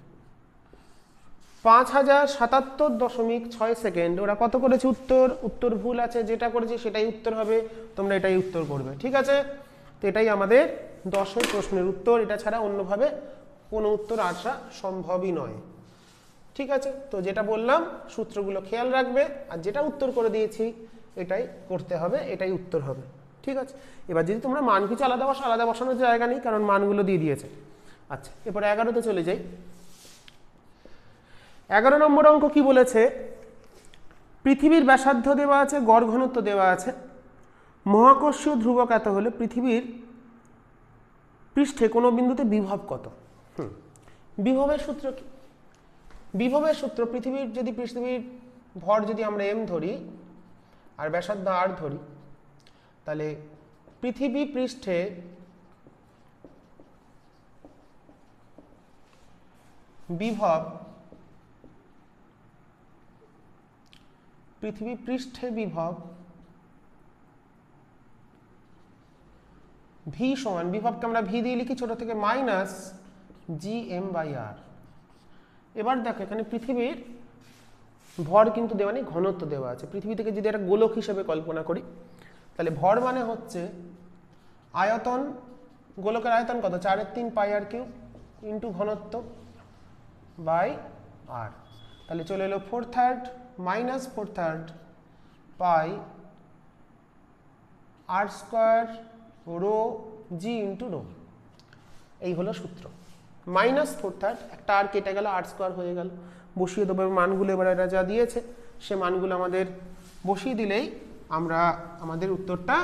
5077.6 second. ওরা কত করেছে উত্তর, উত্তর ভুল আছে, যেটা করেছে সেটাই উত্তর হবে, তোমরা এটাই উত্তর করবে, ঠিক আছে। তো এটাই আমাদের 10এর প্রশ্নের উত্তর, এটা ছাড়া অন্যভাবে কোনো উত্তর আসা সম্ভবই নয়, ঠিক আছে। তো যেটা বললাম সূত্রগুলো খেয়াল রাখবে, আর যেটা উত্তর করে দিয়েছি এটাই করতে হবে, এটাই উত্তর হবে, ঠিক আছে। এবার যদি তোমরা মান কিছু আলাদা বসো, আলাদা বসানোর জায়গা নেই, কারণ মানগুলো দিয়ে দিয়েছে। আচ্ছা এরপর 11তে চলে যাই। 11 নম্বর অঙ্ক কি বলেছে, পৃথিবীর ব্যাসার্ধ দেওয়া আছে, গড় ঘনত্ব দেওয়া আছে, মহাকর্ষীয় ধ্রুবক এত হলে পৃথিবীর পৃষ্ঠে কোনো বিন্দুতে বিভব কত। বিভবের সূত্র কি, বিভবের সূত্র পৃথিবীর ভর যদি আমরা এম ধরি আর ব্যাসার্ধ আর ধরি, তাহলে পৃথিবী পৃষ্ঠে বিভব, পৃথিবী পৃষ্ঠে বিভব ভি সমান, বিভবকে আমরা ভি দিয়ে লিখি ছোট থেকে, মাইনাস জি এম বাই আর। এবার দেখো এখানে পৃথিবীর ভর কিন্তু দেওয়া নেই, ঘনত্ব দেওয়া আছে। পৃথিবী থেকে যদি একটা গোলক হিসেবে কল্পনা করি, তাহলে ভর মানে হচ্ছে আয়তন, গোলকের আয়তন কত 4/3 পাই আর কিউব ইন্টু ঘনত্ব বাই আর, তাহলে চলে এলো 4/3 মাইনাস 4/3 পাই আর স্কোয়ার রো জি ইন্টু রো, এই হলো সূত্র। মাইনাস 4/3 একটা আর কেটে গেল, আর স্কোয়ার হয়ে গেল, বসিয়ে দেবো মানগুলো। এবার এরা যা দিয়েছে সে মানগুলো আমাদের বসিয়ে দিলেই আমরা আমাদের উত্তরটা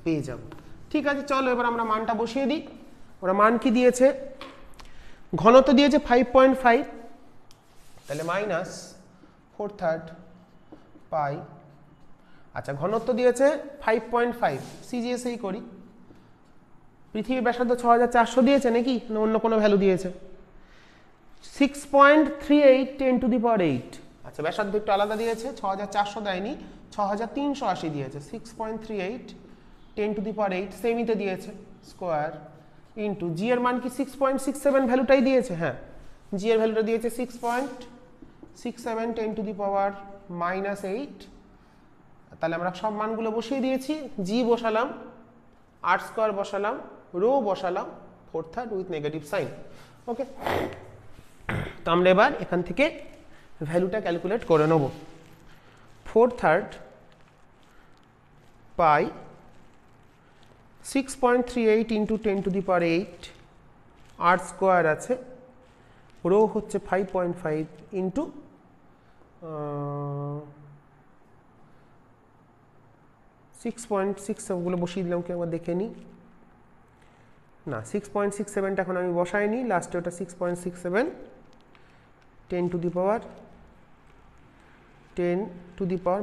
পেয়ে যাব, ঠিক আছে। চলো এবার আমরা মানটা বসিয়ে দিই। ওরা মান কি দিয়েছে, ঘনত্ব দিয়েছে 5.5, তাহলে মাইনাস 4/3 পাই, আচ্ছা ঘনত্ব দিয়েছে 5.5, সিজিএসই করি। পৃথিবীর ব্যাসার্ধ 6400 দিয়েছে নাকি না অন্য কোনো ভ্যালু দিয়েছে, 6.38 10⁸। আচ্ছা ব্যাসার্ধ একটু আলাদা দিয়েছে, 6400 দেয়নি, 6380 দিয়েছে, 6.38 10⁸, সেমিতে দিয়েছে স্কোয়ার ইন্টু জি এর মান কি 6.67 ভ্যালুটাই দিয়েছে, হ্যাঁ জি এর ভ্যালুটা দিয়েছে 6.67 10⁻⁻8। তাহলে আমরা সব মানগুলো বসিয়ে দিয়েছি, জি বসালাম, আর স্কোয়ার বসালাম, রো বসালাম, 4/3 উইথ নেগেটিভ সাইন, ওকে। তো আমরা এবার এখান থেকে ভ্যালুটা ক্যালকুলেট করে নেব। 4/3 পাই 6.38 ইন্টু 10⁸, আর স্কোয়ার আছে, রো হচ্ছে 5.5 ইন্টু 6.6, ওগুলো বসিয়ে দিলাম, কি একবার দেখে নিই, না 6.67টা এখন আমি বসাইনি, লাস্টে ওটা 6.67 10⁻10⁻⁻8, 62.54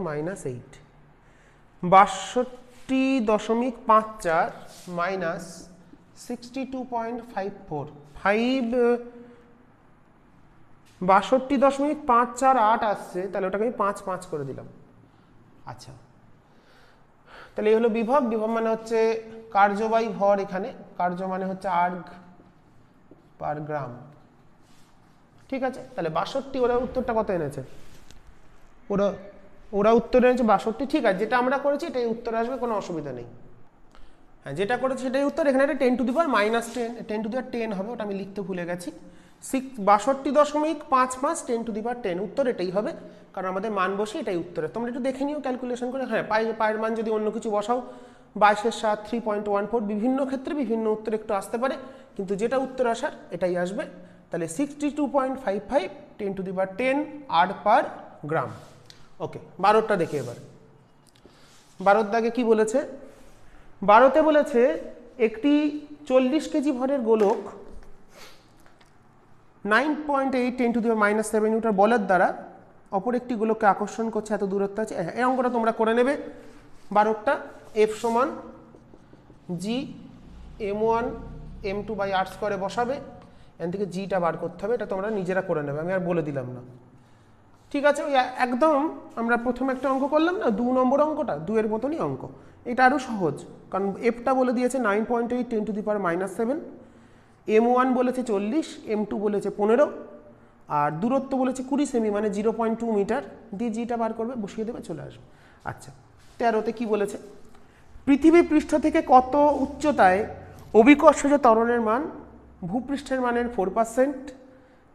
মাইনাস 62.54, 62.548 আসছে, তাহলে ওটাকে আমি 5 করে দিলাম, আচ্ছা, তাহলে এই হলো বিভব। বিভব মানে হচ্ছে কার্য বাই ভর, এখানে কার্য মানে হচ্ছে আর্গ পার গ্রাম। ঠিক আছে, তাহলে 62। ওরা উত্তরটা কত এনেছে? ওরা উত্তর এনেছে 62। ঠিক আছে, যেটা আমরা করেছি এটাই উত্তর আসবে, কোনো অসুবিধা নেই। হ্যাঁ, যেটা করেছে সেটাই উত্তর। এখানে একটা 10 to the power -10, 10 to the পাওয়ার 10 হবে, ওটা আমি লিখতে ভুলে গেছি। 62.55 10 টু দি পাওয়ার 10, উত্তর এটাই হবে, কারণ আমাদের মান বসে এটাই উত্তরে। তোমরা একটু দেখে নিও ক্যালকুলেশন করে। হ্যাঁ, পায়ের মান যদি অন্য কিছু বসাও, 22/7 3.14, বিভিন্ন ক্ষেত্রে বিভিন্ন উত্তর একটু আসতে পারে, কিন্তু যেটা উত্তর আসার এটাই আসবে। তাহলে 62.55 10 টু দি পাওয়ার 10 আর পার গ্রাম। ওকে, 12টা দেখে এবার। 12 দাগে কি বলেছে? 12তে বলেছে একটি 40 কেজি ভরের গোলক 9.8 10 টু দি পাওয়ার -7 নিউটন বলের দ্বারা অপর একটি গোলককে আকর্ষণ করছে, এত দূরত্ব আছে। এই অঙ্কটা তোমরা করে নেবে। 12টা F সমান জি m1 m2 বাই r স্কয়ারে বসাবে, এখান থেকে জিটা বার করতে হবে। এটা তোমরা নিজেরা করে নেবে, আমি আর বলে দিলাম না। ঠিক আছে, ওই একদম আমরা প্রথম একটা অঙ্ক করলাম না, 2 নম্বর অঙ্কটা, 2 এর মতনই অঙ্ক। এটা আরও সহজ, কারণ এফটা বলে দিয়েছে 9.8 10 টু দি পাওয়ার -7, m1 বলেছে 40, m2 বলেছে 15, আর দূরত্ব বলেছে 20 সেমি, মানে 0.2 মিটার। দিয়ে জিটা বার করবে, বসিয়ে দেবে, চলে আসবে। আচ্ছা, 13তে কি বলেছে? পৃথিবী পৃষ্ঠ থেকে কত উচ্চতায় অভিকর্ষজ ত্বরণের মান ভূপৃষ্ঠের মানের 4%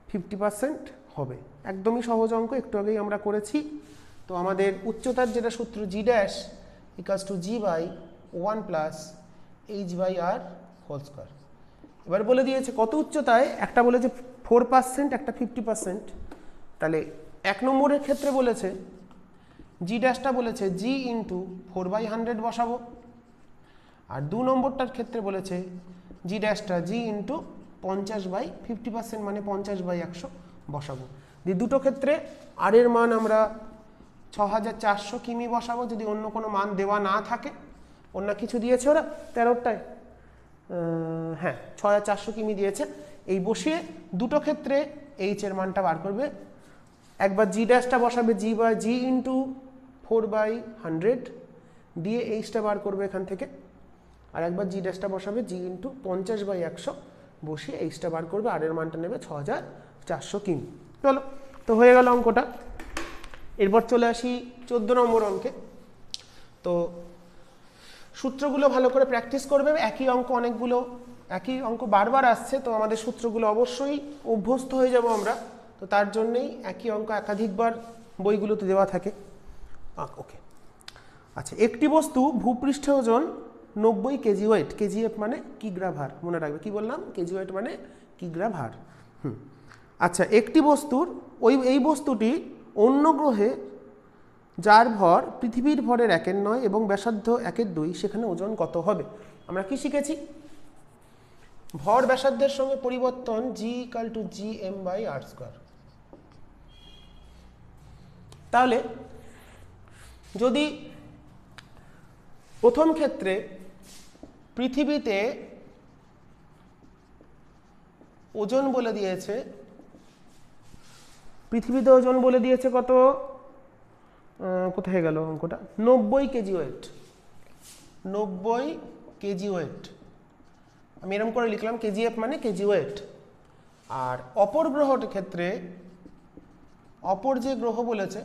50% হবে? একদমই সহজ অঙ্ক, একটু আগেই আমরা করেছি। তো আমাদের উচ্চতার যেটা সূত্র, G dash equals to G by 1 plus H by R whole square. এবার বলে দিয়েছে কত উচ্চতায়, একটা বলেছে 4%, একটা 50%। তাহলে 1 নম্বরের ক্ষেত্রে বলেছে জি ড্যাশটা বলেছে জি ইন্টু 4/100 বসাবো, আর 2 নম্বরটার ক্ষেত্রে বলেছে জি ড্যাশটা জি ইন্টু 50/50%, মানে 50/100 বসাবো। দিয়ে দুটো ক্ষেত্রে আর এর মান আমরা 6400 কিমি বসাবো, যদি অন্য কোনো মান দেওয়া না থাকে। অন্য কিছু দিয়েছে ওরা 13টায়? হ্যাঁ, 6400 কিমি দিয়েছে। এই বসিয়ে দুটো ক্ষেত্রে এইচ এর মানটা বার করবে। একবার জি ড্যাশটা বসাবে জি ইন্টু 4/100 দিয়ে এইচটা বার করবে এখান থেকে, আর একবার জি ড্যাশটা বসাবে জি ইন্টু 50/100 বসিয়ে এইচটা বার করবে, আর এর মানটা নেবে 6400 কিমি। চলো, তো হয়ে গেল অঙ্কটা। এরপর চলে আসি 14 নম্বর অঙ্কে। তো সূত্রগুলো ভালো করে প্র্যাকটিস করবে। একই অঙ্ক অনেকগুলো, একই অঙ্ক বারবার আসছে, তো আমাদের সূত্রগুলো অবশ্যই অভ্যস্ত হয়ে যাব আমরা। তো তার জন্যেই একই অঙ্ক একাধিকবার বইগুলোতে দেওয়া থাকে। ওকে, আচ্ছা, একটি বস্তু ভূপৃষ্ঠে ওজন 90 কেজি ওয়েট, কেজিএফ মানে কিগ্রা ভার, মনে রাখবে। কি বললাম? কেজি ওয়েট মানে কিগ্রা ভার। আচ্ছা, একটি বস্তুর এই বস্তুটি অন্য গ্রহে যার ভর পৃথিবীর ভরের 1/9 এবং ব্যাসার্ধ 1/2, সেখানে ওজন কত হবে? আমরা কি শিখেছি? ভর ব্যাসার্ধের সঙ্গে পরিবর্তন G equal to G M by R square. তাহলে যদি প্রথম ক্ষেত্রে পৃথিবীতে ওজন বলে দিয়েছে, পৃথিবীতে ওজন বলে দিয়েছে কত? কোথায় গেল অঙ্কটা? 90 কেজি ওয়েট, 90 কেজি ওয়েট। আমি এরকম করে লিখলাম, কেজিএফ মানে কেজি ওয়েট। আর অপর গ্রহটির ক্ষেত্রে, অপর যে গ্রহ বলেছে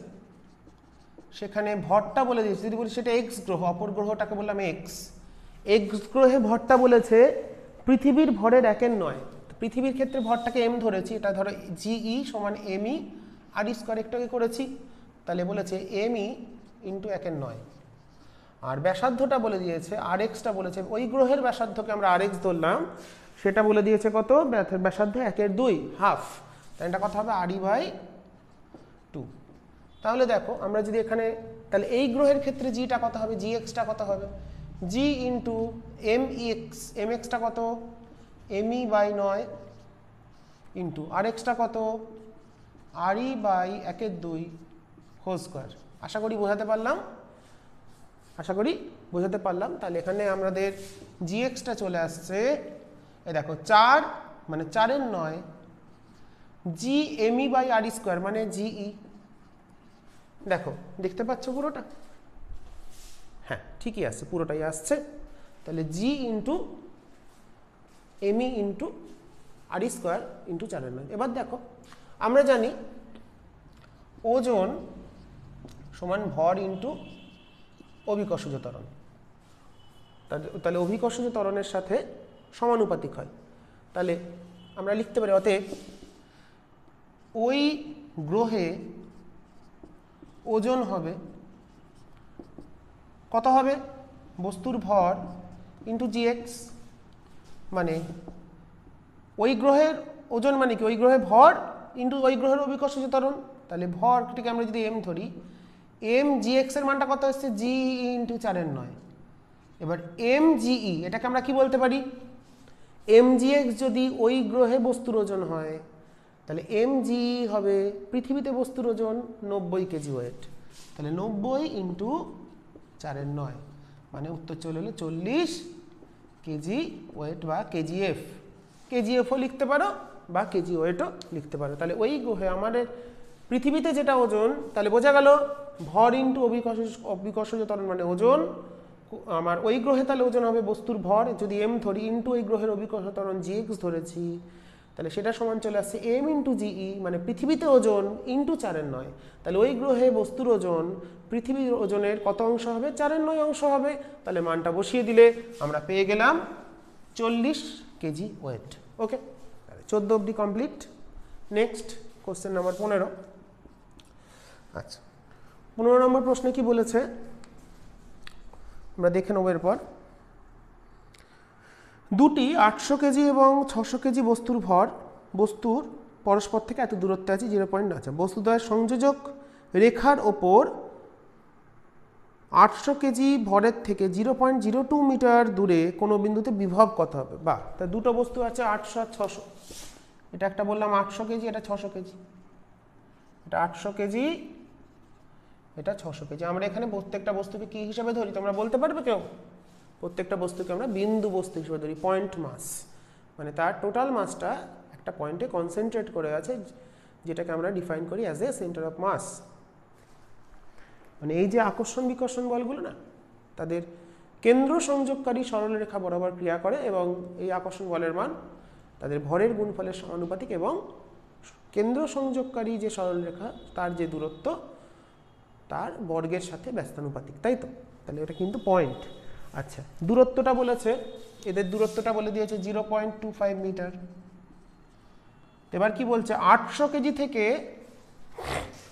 সেখানে ভরটা বলে দিয়েছে, যদি বলি সেটা এক্স গ্রহ, অপর গ্রহটাকে বললাম এক্স। এক্স গ্রহে ভরটা বলেছে পৃথিবীর ভরের 1/9। পৃথিবীর ক্ষেত্রে ভরটাকে এম ধরেছি, এটা ধরো জিই সমান এমই আর স্কয়ার, একটু আগে করেছি। তাহলে বলেছে এমই ইন্টু 1/9। আর ব্যাসার্ধটা বলে দিয়েছে, আর এক্সটা বলেছে, ওই গ্রহের ব্যাসার্ধকে আমরা আর এক্স ধরলাম, সেটা বলে দিয়েছে কত? ব্যাসার্ধ 1/2, হাফ। তাই এটা কত হবে? আরই বাই 2। তাহলে দেখো, আমরা যদি এখানে, তাহলে এই গ্রহের ক্ষেত্রে জিটা কত হবে? জি এক্সটা কত হবে? G into M X, M এক্সটা কত? এমই বাই 9 ইন্টু আর এক্সটা কত? R E by 1/2 whole square. আশা করি বোঝাতে পারলাম, আশা করি বোঝাতে পারলাম। তাহলে এখানে আমাদের জি এক্সটা চলে আসছে, এই দেখো 4 মানে 4/9 জি এমই বাই আর স্কয়ার মানে জিই। দেখো, দেখতে পাচ্ছ পুরোটা? হ্যাঁ ঠিকই আসছে, পুরোটাই আসছে। তাহলে জি ইন্টু এমই ইন্টু আর স্কোয়ার ইন্টু 4/9। এবার দেখো আমরা জানি ওজন সমান ভর ইন্টু অভিকর্ষজ ত্বরণ, তাহলে অভিকর্ষজ ত্বরণের সাথে সমানুপাতিক হয়। তাহলে আমরা লিখতে পারি অতএব ওই গ্রহে ওজন হবে কত হবে, বস্তুর ভর ইন্টু জিএক্স, মানে ওই গ্রহের ওজন মানে কি, ওই গ্রহে ভর ইন্টু ওই গ্রহের অভিকর্ষজ ত্বরণ। তাহলে ভরটিকে আমরা যদি এম ধরি, এম জিএক্স এর মানটা কত হচ্ছে, জি ইন্টু 4/9। এবার এম জিই এটাকে আমরা কি বলতে পারি, এম জিএক্স যদি ওই গ্রহে বস্তুর ওজন হয় তাহলে এম জিই হবে পৃথিবীতে বস্তুর ওজন 90 কেজি ওয়েট। তাহলে 90 ইন্টু 4/9 মানে উত্তর চলে এলো 40 কেজি ওয়েট বা কেজিএফ। কেজিএফও লিখতে পারো বা কেজি ওয়েটও লিখতে পারো। তাহলে ওই গ্রহে আমাদের পৃথিবীতে যেটা ওজন, তাহলে বোঝা গেল ভর ইন্টু অভিকর্ষজ ত্বরণ মানে ওজন। আমার ওই গ্রহে তাহলে ওজন হবে বস্তুর ভর যদি এম ধরি ইন্টু ওই গ্রহের অভিকর্ষজ ত্বরণ জিএক্স ধরেছি, তাহলে সেটা সমান চলে আসছে এম ইন্টু জিই মানে পৃথিবীতে ওজন ইন্টু 4/9। তাহলে ওই গ্রহে বস্তুর ওজন পৃথিবীর ওজনের কত অংশ হবে, 4/9 অংশ হবে। তাহলে মানটা বসিয়ে দিলে আমরা পেয়ে গেলাম 40 কেজি ওয়েট। ওকে, 14 অবধি কমপ্লিট। Next question number 15। আচ্ছা 15 নম্বর প্রশ্নে কি বলেছে আমরা দেখে নেব। এরপর দুটি 800 কেজি এবং 600 কেজি বস্তুর পরস্পর থেকে এত দূরত্বে আছে 0. আচ্ছা বস্তুদ্বয়ের সংযোজক রেখার ওপর 800 কেজি ভরের থেকে 0.02 মিটার দূরে কোনো বিন্দুতে বিভব কত হবে। বা তা দুটো বস্তু আছে 800 আর 600, এটা একটা বললাম 800 কেজি, এটা 600 কেজি, এটা 800 কেজি, এটা 600 কেজি। আমরা এখানে প্রত্যেকটা বস্তুকে কি হিসাবে ধরি তোমরা বলতে পারবে কেউ? প্রত্যেকটা বস্তুকে আমরা বিন্দু বস্তু হিসেবে ধরি, পয়েন্ট মাস, মানে তার টোটাল মাসটা একটা পয়েন্টে কনসেন্ট্রেট করে আছে, যেটাকে আমরা ডিফাইন করি as a centre of mass. মানে এই যে আকর্ষণ বিকর্ষণ বলগুলো না, তাদের কেন্দ্র সংযোগকারী সরলরেখা বরাবর ক্রিয়া করে এবং এই আকর্ষণ বলের মান তাদের ভরের গুণফলের সমানুপাতিক এবং কেন্দ্র সংযোগকারী যে সরলরেখা তার যে দূরত্ব তার বর্গের সাথে ব্যস্তানুপাতিক, তাই তো? তাহলে এটা কিন্তু পয়েন্ট। আচ্ছা দূরত্বটা বলেছে, এদের দূরত্বটা বলে দিয়েছে 0.25 মিটার। এবার কি বলছে, 800 কেজি থেকে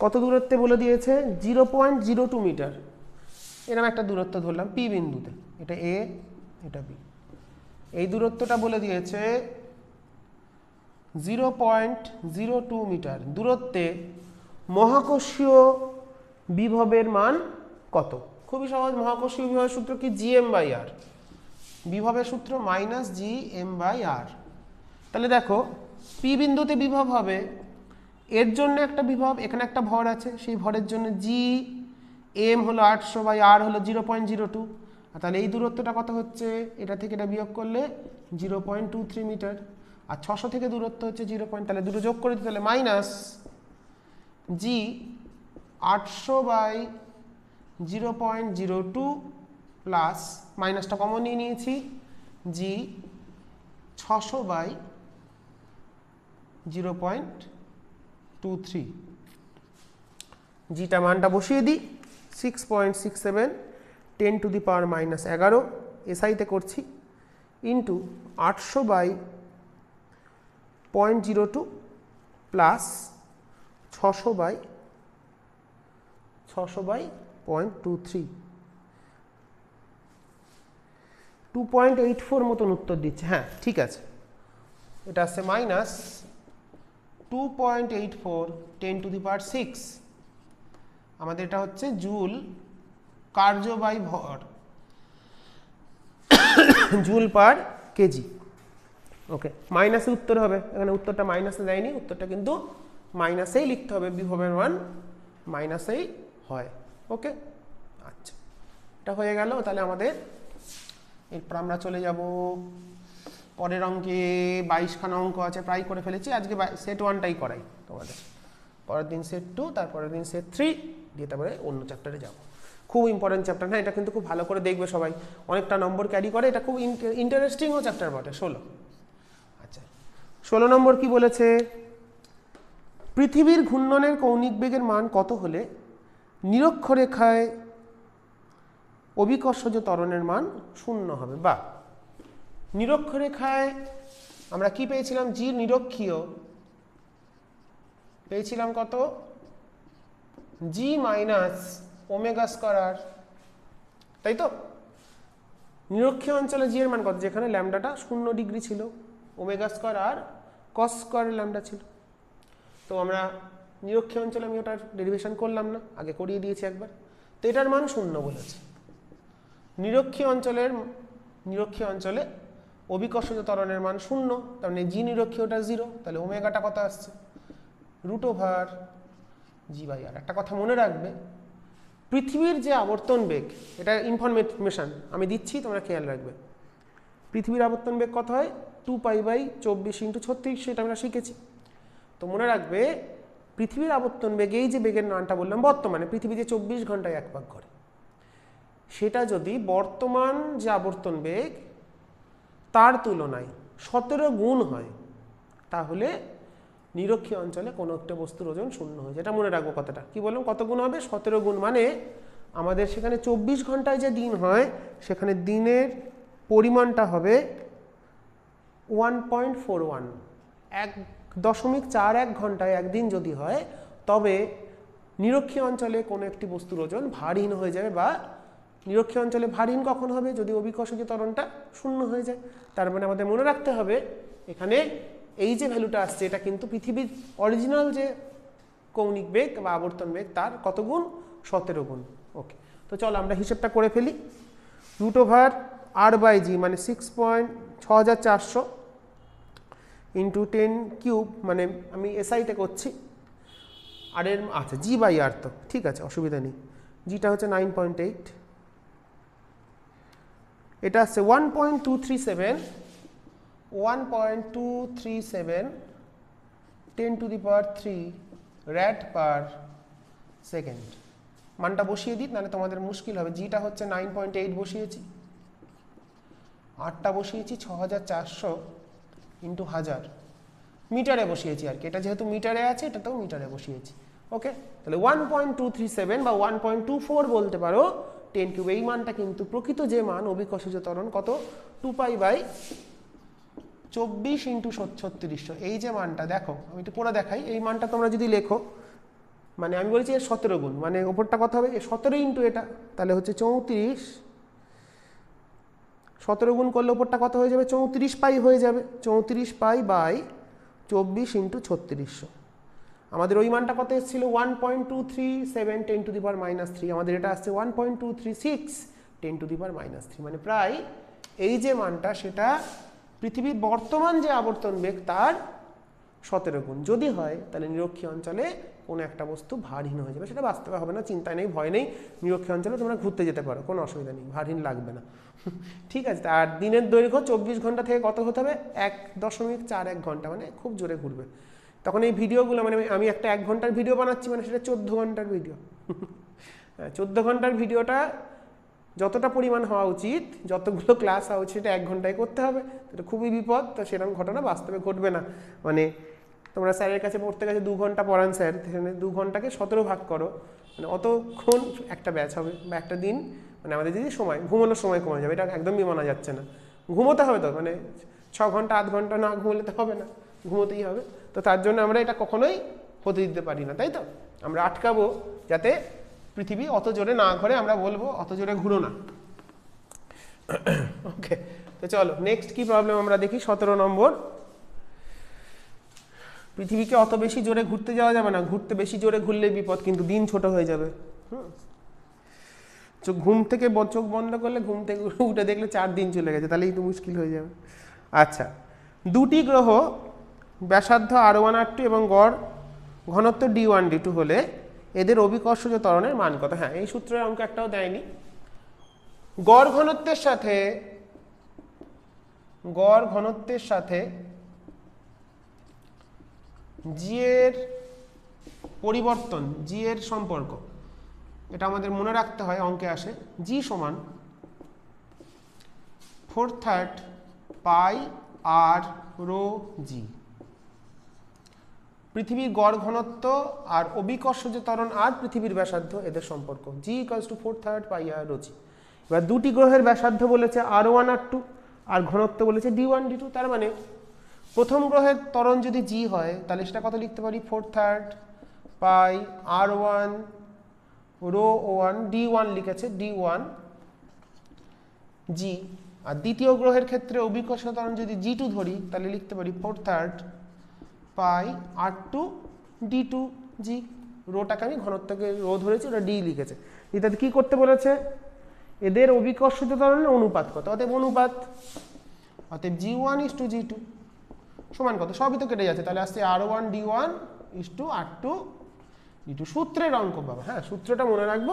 কত দূরত্বে বলে দিয়েছে, 0.02 মিটার। এরকম একটা দূরত্ব ধরলাম পি বিন্দুতে, এটা এ এটা বি। এই দূরত্বটা বলে দিয়েছে 0.02 মিটার দূরত্বে মহাকর্ষীয় বিভবের মান কত? খুবই সহজ, মহাকর্ষীয় বিভবের সূত্র কি, GM/r। বিভবের সূত্র -GM/r। তাহলে দেখো পি বিন্দুতে বিভব হবে, এর জন্য একটা বিভব, এখানে একটা ভর আছে, সেই ভরের জন্য জি এম হলো 800/r হলো 0.02। আর তাহলে এই দূরত্বটা কত হচ্ছে, এটা থেকে এটা বিয়োগ করলে 0.23 মিটার। আর 600 থেকে দূরত্ব হচ্ছে 0. তাহলে দুটো যোগ করে দিতে, তাহলে মাইনাস জি 800/0.02 প্লাস মাইনাসটা কমন নিয়ে নিয়েছি জি 600/0.23। জিটা মানটা বসিয়ে দিই 6.67 10⁻⁻11 এসআইতে করছি ইন্টু 800/0.02 প্লাস 600/0.23 2.84 মতন উত্তর দিচ্ছে। হ্যাঁ ঠিক আছে, এটা আসছে মাইনাস 2.84 10⁶। আমাদের এটা হচ্ছে জুল কার্য বাই ভর, জুল পার কেজি। ওকে, মাইনাসে উত্তর হবে, এখানে উত্তরটা মাইনাসে দেয়নি, উত্তরটা কিন্তু মাইনাসেই লিখতে হবে, বিভবের মান মাইনাসেই হয়। ওকে আচ্ছা, এটা হয়ে গেল। তাহলে আমাদের এরপর আমরা চলে যাব পরের অঙ্কে। 22খানা অঙ্ক আছে, প্রায় করে ফেলেছি, আজকে সেট 1টাই করাই তোমাদের, পরের দিন সেট 2, তারপরের দিন সেট 3 দিয়ে তারপরে অন্য চ্যাপ্টারে যাব। খুব ইম্পর্টেন্ট চ্যাপ্টার। হ্যাঁ, এটা কিন্তু খুব ভালো করে দেখবে সবাই, অনেকটা নম্বর ক্যারি করে, এটা খুব ইন্টারেস্টিংও চ্যাপ্টার বটে। 16। আচ্ছা, 16 নম্বর কি বলেছে, পৃথিবীর ঘূর্ণনের কৌণিক বেগের মান কত হলে নিরক্ষরেখায় অভিকর্ষজ ত্বরণের মান 0 হবে। বা নিরক্ষরেখায় আমরা কি পেয়েছিলাম, জি নিরক্ষীয় পেয়েছিলাম কত, জি মাইনাস ওমেগা স্কয়ার আর, তাই তো? নিরক্ষীয় অঞ্চলে জি এর মান কত, যেখানে ল্যামডাটা 0 ডিগ্রি ছিল, ওমেগা স্কয়ার আর কস স্কয়ার ল্যামডা ছিল। তো আমরা নিরক্ষীয় অঞ্চলে আমি ওটার ডেরিভেশন করলাম না, আগে করিয়ে দিয়েছি একবার। তো এটার মান 0 বলেছে। নিরক্ষীয় অঞ্চলে অভিকর্ষজ ত্বরণের মান 0, তার মানে জি নিরক্ষীয়টা 0, তাহলে ওমেগাটা কত আসছে, √g/r। একটা কথা মনে রাখবে, পৃথিবীর যে আবর্তন বেগ, এটা ইনফরমেশন আমি দিচ্ছি, তোমরা খেয়াল রাখবে। পৃথিবীর আবর্তন বেগ কত হয়, 2π/24 × 36, সেটা আমরা শিখেছি। তো মনে রাখবে, পৃথিবীর আবর্তন বেগ, এই যে বেগের মানটা বললাম, বর্তমানে পৃথিবী যে 24 ঘন্টায় এক ভাগ করে, সেটা যদি বর্তমান যে আবর্তন বেগ তার তুলনায় 17 গুণ হয়, তাহলে নিরক্ষীয় অঞ্চলে কোনো একটা বস্তুর ওজন 0 হয়ে যায়। এটা মনে রাখবো কথাটা। কি বললাম, কত গুণ হবে, 17 গুণ। মানে আমাদের সেখানে 24 ঘন্টায় যে দিন হয়, সেখানে দিনের পরিমাণটা হবে 1.41, 1.41 ঘন্টায় একদিন যদি হয়, তবে নিরক্ষীয় অঞ্চলে কোনো একটি বস্তুর ওজন ভারহীন হয়ে যাবে। বা নিরক্ষীয় অঞ্চলে ভারহীন কখন হবে, যদি অভিকর্ষজ ত্বরণটা 0 হয়ে যায়। তার মানে আমাদের মনে রাখতে হবে, এখানে এই যে ভ্যালুটা আসছে, এটা কিন্তু পৃথিবীর অরিজিনাল যে কৌণিক বেগ বা আবর্তন বেগ তার কত গুণ, 17 গুণ। ওকে, তো চলো আমরা হিসেবটা করে ফেলি। √r/g মানে 6.6400 × 10³ মানে আমি এসআইতে করছি, আর এর আচ্ছা g/r, তো ঠিক আছে, অসুবিধা নেই। জিটা হচ্ছে 9.8, এটা হচ্ছে 1.237 10⁻³ rad/সেকেন্ড। মানটা বসিয়ে দিই, নাহলে তোমাদের মুশকিল হবে। জিটা হচ্ছে 9.8 বসিয়েছি, আরটা বসিয়েছি 6400 × 1000, মিটারে বসিয়েছি আর কি। এটা যেহেতু মিটারে আছে, এটাতেও মিটারে বসিয়েছি। ওকে, তাহলে 1.237 বা 1.24 বলতে পারো 10³ এই মানটা কিন্তু প্রকৃত যে মান অভিকর্ষজ ত্বরণ কত, 2π/24 × 3600, এই যে মানটা দেখো, আমি একটু পড়ে দেখাই। এই মানটা তোমরা যদি লেখো, মানে আমি বলছি এর 17 গুণ, মানে ওপরটা কত হবে, 17 × এটা, তাহলে হচ্ছে 34। 17 গুণ করলে ওপরটা কত হয়ে যাবে, 34π হয়ে যাবে। 34π/24 × 3600। আমাদের ওই মানটা কত এসেছিল, 1.237 10⁻³ আমাদের এটা আসছে 1.236 10⁻³। মানে প্রায় এই যে মানটা, সেটা পৃথিবীর বর্তমান যে আবর্তন বেগ তার 17 গুণ। যদি হয়, তাহলে নিরক্ষীয় অঞ্চলে কোনো একটা বস্তু ভারহীন হয়ে যাবে। সেটা বাস্তবে হবে না, চিন্তায় নেই, ভয় নেই। নিরক্ষীয় অঞ্চলে তোমরা ঘুরতে যেতে পারো, কোনো অসুবিধা নেই, ভারহীন লাগবে না। ঠিক আছে। আর দিনের দৈর্ঘ্য 24 ঘন্টা থেকে কত হতে হবে, 1.41 ঘন্টা, মানে খুব জোরে ঘুরবে। তখন এই ভিডিওগুলো, মানে আমি একটা 1 ঘন্টার ভিডিও বানাচ্ছি, মানে সেটা 14 ঘন্টার ভিডিও। 14 ঘন্টার ভিডিওটা যতটা পরিমাণ হওয়া উচিত, যতগুলো ক্লাস হওয়া উচিত, সেটা 1 ঘন্টায় করতে হবে। এটা খুবই বিপদ। তো সেরকম ঘটনা বাস্তবে ঘটবে না। মানে তোমরা স্যারের কাছে পড়তে গেছে 2 ঘন্টা পড়ান স্যার, সেখানে 2 ঘন্টাকে 17 ভাগ করো, মানে অতক্ষণ একটা ব্যাচ হবে বা একটা দিন। মানে আমাদের যদি সময়, ঘুমানোর সময় কমে যাবে, এটা একদমই মানা যাচ্ছে না। ঘুমোতে হবে তো, মানে 6 ঘন্টা 8 ঘন্টা না ঘুমোলে তো হবে না, ঘুমোতেই হবে। তো তার জন্য আমরা এটা কখনোই হতে দিতে পারি না, তাই তো? আমরা আটকাবো যাতে পৃথিবী অত জোরে না ঘোরে, আমরা বলবো অত জোরে ঘুরো না। ওকে, তো চলো নেক্সট কি প্রবলেম আমরা দেখি। 17 নম্বর, পৃথিবীকে অত বেশি জোরে ঘুরতে যাওয়া যাবে না, ঘুরতে বেশি জোরে ঘুরলে বিপদ, কিন্তু দিন ছোট হয়ে যাবে। ঘুম থেকে চোখ বন্ধ করলে, ঘুম থেকে উঠে দেখলে 4 দিন চলে গেছে, তাহলেই তো মুশকিল হয়ে যাবে। আচ্ছা, 2টি গ্রহ ব্যাসার্ধ r1 r2 এবং গড় ঘনত্ব d1 d2 হলে এদের অভিকর্ষজ ত্বরণের মান কত? হ্যাঁ, এই সূত্রের অঙ্ক একটাও দেয়নি। গড় ঘনত্বের সাথে জি এর পরিবর্তন, জি এর সম্পর্ক, এটা আমাদের মনে রাখতে হয়, অঙ্কে আসে। জি সমান 4/3 পাই আর রো জি। পৃথিবীর গড় ঘনত্ব আর অভিকর্ষজ ত্বরণ আর পৃথিবীর ব্যাসার্ধ এদের সম্পর্ক, G equals to 4/3 pi R rho G. এবার দুটি গ্রহের ব্যাসার্ধ বলেছে R1 R2 আর ঘনত্ব বলেছে D1 D2। তার মানে প্রথম গ্রহের ত্বরণ যদি জি হয় তাহলে সেটা কত লিখতে পারি, 4/3 পাই R1 রো 1 D1 লিখেছে, D1 জি। আর দ্বিতীয় গ্রহের ক্ষেত্রে অভিকর্ষজ ত্বরণ যদি G2 ধরি তাহলে লিখতে পারি 4/3 পাই R2 D2 জি। রোটাকে আমি ঘনত্বকে রো ধরেছি, ওটা ডি লিখেছে। এটাতে কি করতে বলেছে, এদের অভিকর্ষজ ত্বরণের অনুপাত কত, অতএব অনুপাত, অতএব G1 is to G2 সমান কত, সবই তো কেটে যাচ্ছে, তাহলে আসছে R1 D1 is to R2 D2। সূত্রের অঙ্ক বাবা, হ্যাঁ সূত্রটা মনে রাখবো,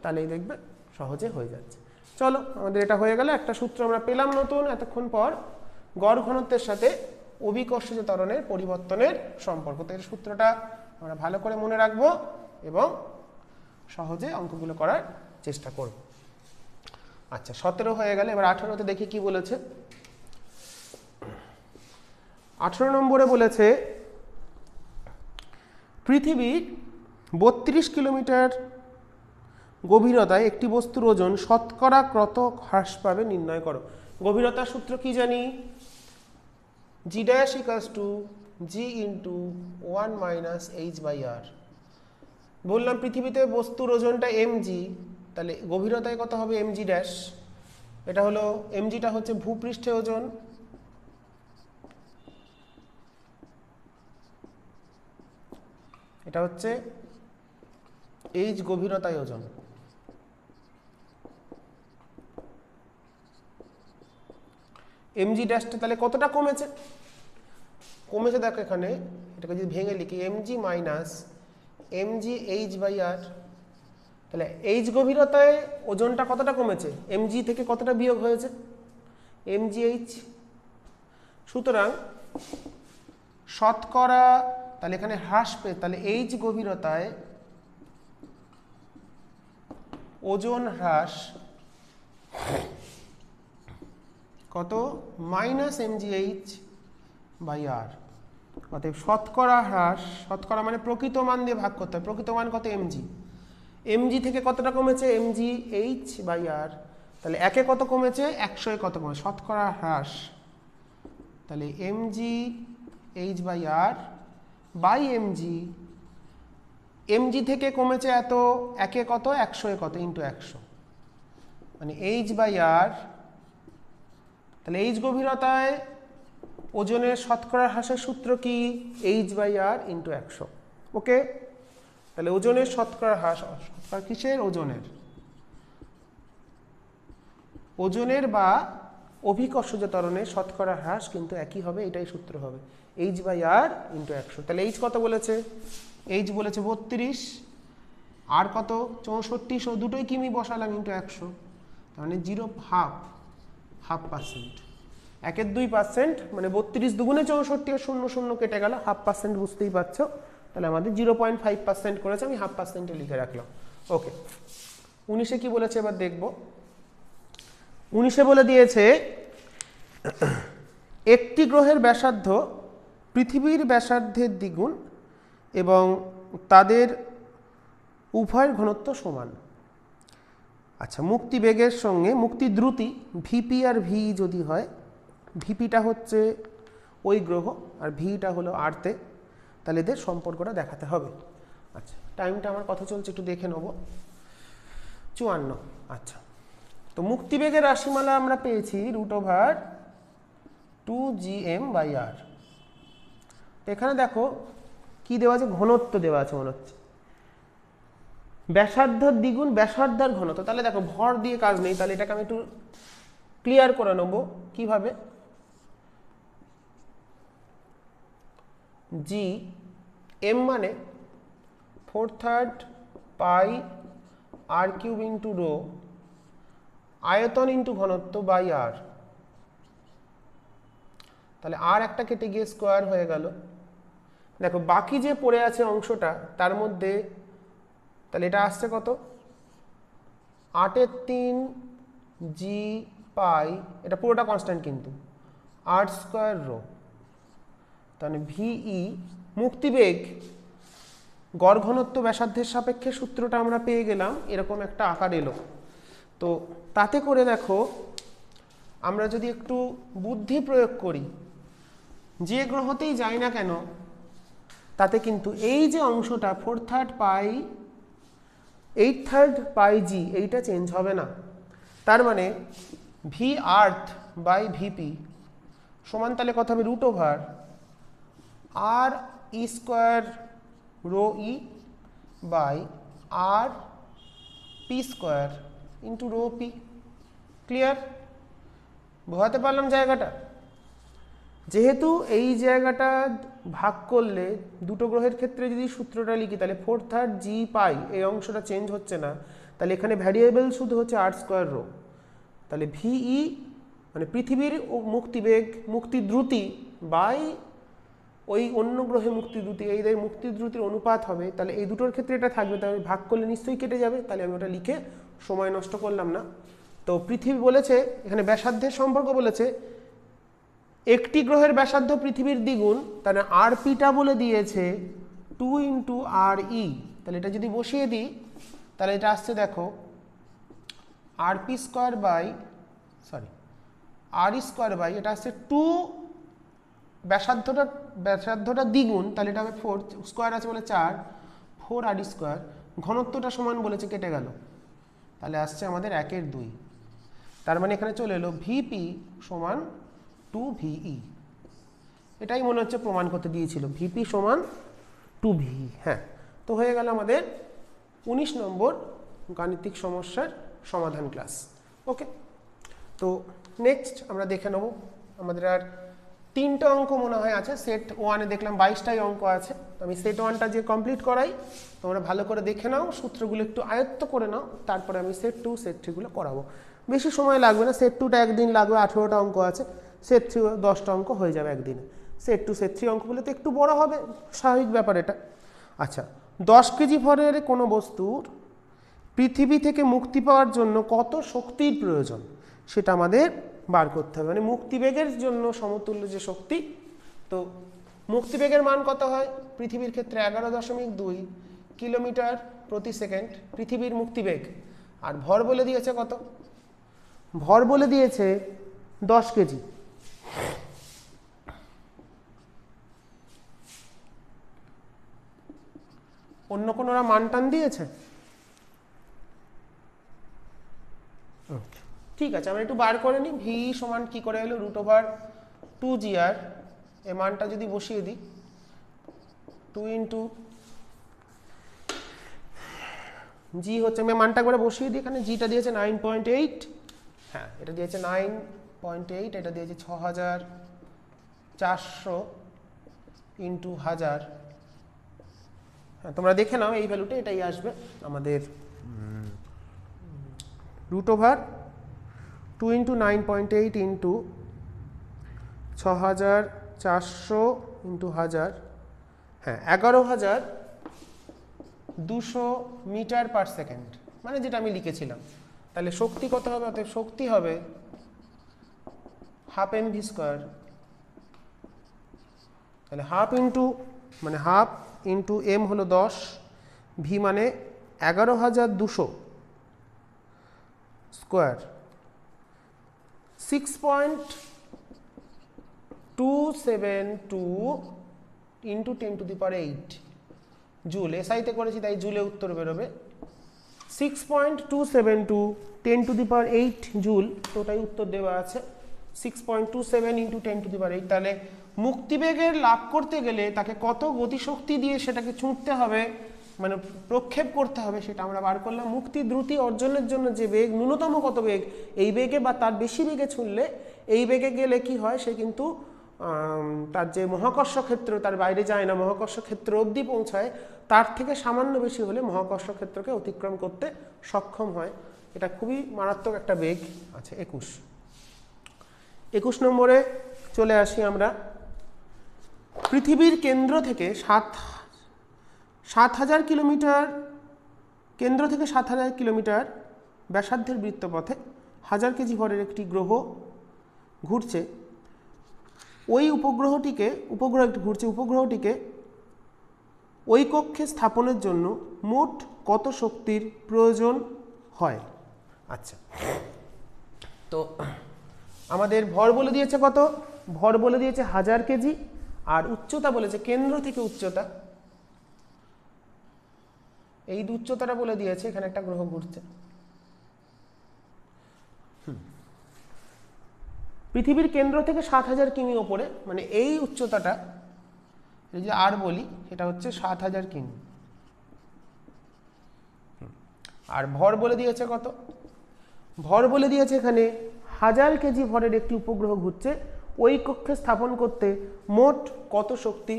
তাহলেই দেখবে সহজে হয়ে যাচ্ছে। চলো আমাদের এটা হয়ে গেল, একটা সূত্র আমরা পেলাম নতুন এতক্ষণ পর, গড় ঘনত্বের সাথে অভিকর্ষজ ত্বরণের পরিবর্তনের সম্পর্ক। তো এর সূত্রটা আমরা ভালো করে মনে রাখবো এবং সহজে অঙ্কগুলো করার চেষ্টা করব। আচ্ছা 17 হয়ে গেলে, এবার 18তে দেখি কি বলেছে। 18 নম্বরে বলেছে পৃথিবীর 32 কিলোমিটার গভীরতায় একটি বস্তুর ওজন শতকরা কত হ্রাস পাবে নির্ণয় করো। গভীরতার সূত্র কি জানি, g dash equals to g into 1 minus H by R. বললাম পৃথিবীতে বস্তুর ওজনটা mg, তাহলে গভীরতায় কত হবে mg ড্যাশ, এটা হলো mgটা হচ্ছে ভূপৃষ্ঠে ওজন, এটা হচ্ছে এইচ গভীরতায় ওজন। mg ড্যাশটা তাহলে কতটা কমেছে, কমেছে দেখো এখানে, এটাকে যদি ভেঙে লিখি mg minus mg H by R, তাহলে এইচ গভীরতায় ওজনটা কতটা কমেছে, mg থেকে কতটা বিয়োগ হয়েছে mg এইচ। সুতরাং শতকরা, তাহলে এখানে হ্রাস পেয়ে, তাহলে এইচ গভীরতায় ওজন হ্রাস কত, মাইনাস mgh বাই আর। অতএব শতকরা হ্রাস, শতকরা মানে প্রকৃত মান দিয়ে ভাগ করতে হবে, প্রকৃত মান কত mg, mg থেকে কতটা কমেছে mgh বাই আর, তাহলে একে কত কমেছে 100 কত কমেছে, শতকরা হ্রাস, তাহলে mgh by R by mg থেকে কমেছে এত, একে কত 100 কত ইন্টু 100, মানে h বাই আর। তাহলে এইচ গভীরতায় ওজনের শতকরা হ্রাসের সূত্র কি, এইচ বাই আর ইন্টু 100। ওকে, তাহলে ওজনের শতকরা হ্রাস, শতকরা কিসের, ওজনের, ওজনের বা অভিকর্ষজ ত্বরণের শতকরা হ্রাস কিন্তু একই হবে, এটাই সূত্র হবে, এইচ বাই আর ইন্টু 100। তাহলে এইচ কত বলেছে, এইচ বলেছে 32, আর কত 64, দুটোই কিমি বসালাম ইন্টু 100, তার মানে 0.5%, 1/2%, মানে 32 দুগুণে 64 আর 0 0 কেটে গেল, 0.5% বুঝতেই পারছো, তাহলে আমাদের 0.5% করেছে, আমি 0.5% লিখে রাখলাম। ওকে, 19-এ কি বলেছে এবার দেখব। 19-এ বলে দিয়েছে একটি গ্রহের ব্যাসার্ধ পৃথিবীর ব্যাসার্ধের দ্বিগুণ এবং তাদের উভয়ের ঘনত্ব সমান। আচ্ছা, মুক্তি বেগের সঙ্গে মুক্তি দ্রুতি ভিপি আর ভি যদি হয়, ভিপিটা হচ্ছে ওই গ্রহ আর ভিটা হলো আর্থে, তাহলে এদের সম্পর্কটা দেখাতে হবে। আচ্ছা, টাইমটা আমার কথা চলছে একটু দেখে নেব, 54। আচ্ছা, তো মুক্তিবেগের রাশিমালা আমরা পেয়েছি √2gm/r। এখানে দেখো কি দেওয়া আছে, ঘনত্ব দেওয়া আছে মনে হচ্ছে, ব্যাসার্ধের দ্বিগুণ ব্যাসার্ধের ঘনত্ব। তাহলে দেখো ভর দিয়ে কাজ নেই, তাহলে এটাকে আমি একটু ক্লিয়ার করে নেব কিভাবে। জি এম মানে 4/3 পাই আর কিউব ইন্টু রো, আয়তন ইন্টু ঘনত্ব বাই আর, তাহলে আর একটা কেটে গিয়ে স্কোয়ার হয়ে গেল। দেখো বাকি যে পড়ে আছে অংশটা তার মধ্যে, তাহলে এটা আসছে কত 8/3 জি পাই, এটা পুরোটা কনস্ট্যান্ট কিন্তু, r স্কোয়ার রো। তাহলে ভিই মুক্তিবেগ গড় ঘনত্ব ব্যাসার্ধের সাপেক্ষে সূত্রটা আমরা পেয়ে গেলাম, এরকম একটা আকার এলো। তো তাতে করে দেখো আমরা যদি একটু বুদ্ধি প্রয়োগ করি, যে গ্রহতেই যাই না কেন তাতে কিন্তু এই যে অংশটা 4/3 পাই 8/3 পাই জি, এইটা চেঞ্জ হবে না। তার মানে ভি আর্থ বাই ভিপি সমান তাহলে কত হবে, root over R E square rho E by R P square into rho P. Clear? বোঝাতে পারলাম জায়গাটা? যেহেতু এই জায়গাটা ভাগ করলে দুটো গ্রহের ক্ষেত্রে যদি সূত্রটা লিখি তাহলে 4/3 জি পাই, এই অংশটা চেঞ্জ হচ্ছে না, তাহলে এখানে ভ্যারিয়েবল শুধু হচ্ছে আর স্কোয়ার রো। তাহলে ভিই মানে পৃথিবীর মুক্তিবেগ মুক্তিদ্রুতি বাই ওই অন্য গ্রহে মুক্তিদ্রুতি, এই মুক্তিদ্রুতির অনুপাত হবে। তাহলে এই দুটোর ক্ষেত্রে এটা থাকবে, তাহলে ভাগ করলে নিশ্চয়ই কেটে যাবে, তাহলে আমি ওটা লিখে সময় নষ্ট করলাম না। তো পৃথিবী বলেছে এখানে ব্যাসার্ধের সম্পর্ক বলেছে, একটি গ্রহের ব্যাসার্ধ পৃথিবীর দ্বিগুণ, তাহলে আর পিটা বলে দিয়েছে 2 ইন্টু আর ই। তাহলে এটা যদি বসিয়ে দিই তাহলে এটা আসছে দেখো R P square by R square by এটা আসছে 2 ব্যাসার্ধটা দ্বিগুণ, তাহলে এটা হবে 4 স্কোয়ার আছে বলে 4 4 আর স্কোয়ার, ঘনত্বটা সমান বলেছে কেটে গেল, তাহলে আসছে আমাদের 1/2। তার মানে এখানে চলে এলো ভিপি সমান 2ভিই। এটাই মনে হচ্ছে প্রমাণ করতে দিয়েছিল, ভিপি সমান 2ভিই। হ্যাঁ, তো হয়ে গেল আমাদের 19 নম্বর গাণিতিক সমস্যার সমাধান ক্লাস। ওকে, তো নেক্সট আমরা দেখে নেব, আমাদের আর 3টা অঙ্ক মনে হয় আছে। সেট 1-এ দেখলাম 22টাই অঙ্ক আছে, আমি সেট 1টা যে কমপ্লিট করাই, তোমরা ভালো করে দেখে নাও, সূত্রগুলো একটু আয়ত্ত করে নাও, তারপরে আমি সেট 2 সেট 3গুলো করাবো। বেশি সময় লাগবে না, সেট 2টা একদিন লাগবে, 18টা অঙ্ক আছে, সেট 3 10টা অঙ্ক হয়ে যাবে একদিনে। সেট 2 সেট 3 অঙ্কগুলো তো একটু বড় হবে, স্বাভাবিক ব্যাপার এটা। আচ্ছা, 10 কেজি ভরের কোনো বস্তুর পৃথিবী থেকে মুক্তি পাওয়ার জন্য কত শক্তির প্রয়োজন সেটা আমাদের বার করতে হবে, মানে মুক্তিবেগের জন্য সমতুল্য যে শক্তি। তো মুক্তিবেগের মান কত হয় পৃথিবীর ক্ষেত্রে, 11.2 কিলোমিটার প্রতি সেকেন্ড পৃথিবীর মুক্তিবেগ। আর ভর বলে দিয়েছে কত, ভর বলে দিয়েছে 10 কেজি। অন্য কোনো ওরা মান টান দিয়েছে? ঠিক আছে, আমরা একটু বার করে নিই। ভি সমান কি করে এলো, রুট ওভার 2gr, এ মানটা যদি বসিয়ে দিই 2 ইন্টু জি হচ্ছে, আমি মানটা একবারে বসিয়ে দিই, এখানে জিটা দিয়েছে 9.8, হ্যাঁ এটা দিয়েছে 9.8, এটা দিয়েছে 6400 ইন্টু 1000। হ্যাঁ তোমরা দেখে নাও, এই ভ্যালুটা এটাই আসবে আমাদের, root over 2 into 9.8 into 6400 into 1000, হ্যাঁ 11200 মিটার পার সেকেন্ড, মানে যেটা আমি লিখেছিলাম। তাহলে শক্তি কত হবে, অর্থাৎ শক্তি হবে হাফ mv স্কোয়ার, তাহলে হাফ ইন্টু মানে হাফ ইন্টু এম হলো 10, ভি মানে 11200 স্কোয়ার, 6.272 ইন্টু 10⁸ জুল। এসআইতে করেছি তাই জুলে উত্তর বেরোবে, 6.272 10⁸ জুল, তো ওটাই উত্তর দেওয়া আছে 6.27 ইন্টু 10⁸। তাহলে মুক্তিবেগের লাভ করতে গেলে তাকে কত গতিশক্তি দিয়ে সেটাকে ছুঁটতে হবে, মানে প্রক্ষেপ করতে হবে, সেটা আমরা বার করলাম। মুক্তি দ্রুতি অর্জনের জন্য যে বেগ, ন্যূনতম কত বেগ, এই বেগে বা তার বেশি বেগে ছুটলে, এই বেগে গেলে কি হয়, সে কিন্তু তার যে মহাকর্ষ ক্ষেত্র তার বাইরে যায় না, মহাকর্ষ ক্ষেত্র অবধি পৌঁছায়, তার থেকে সামান্য বেশি হলে মহাকর্ষ ক্ষেত্রকে অতিক্রম করতে সক্ষম হয়। এটা খুবই মারাত্মক একটা বেগ। আচ্ছা 21 নম্বরে চলে আসি আমরা। পৃথিবীর কেন্দ্র থেকে 7000 কিলোমিটার, কেন্দ্র থেকে 7000 কিলোমিটার ব্যাসার্ধের বৃত্তপথে 1000 কেজি ভরের একটি গ্রহ ঘুরছে, ওই উপগ্রহটিকে ওই কক্ষে স্থাপনের জন্য মোট কত শক্তির প্রয়োজন হয়? আচ্ছা, তো আমাদের ভর বলে দিয়েছে কত? ভর বলে দিয়েছে 1000 কেজি, আর উচ্চতা বলেছে কেন্দ্র থেকে উচ্চতা, এই উচ্চতাটা বলে দিয়েছে। এখানে একটা গ্রহ ঘুরছে, পৃথিবীর কেন্দ্র থেকে 7000 কিমি ওপরে, মানে এই উচ্চতাটা, এই যে আর বলি, এটা হচ্ছে 7000 কিমি। আর ভর বলে দিয়েছে কত? ভর বলে দিয়েছে এখানে 1000 কেজি ভরের একটি উপগ্রহ ঘুরছে, ওই কক্ষে স্থাপন করতে মোট কত শক্তি?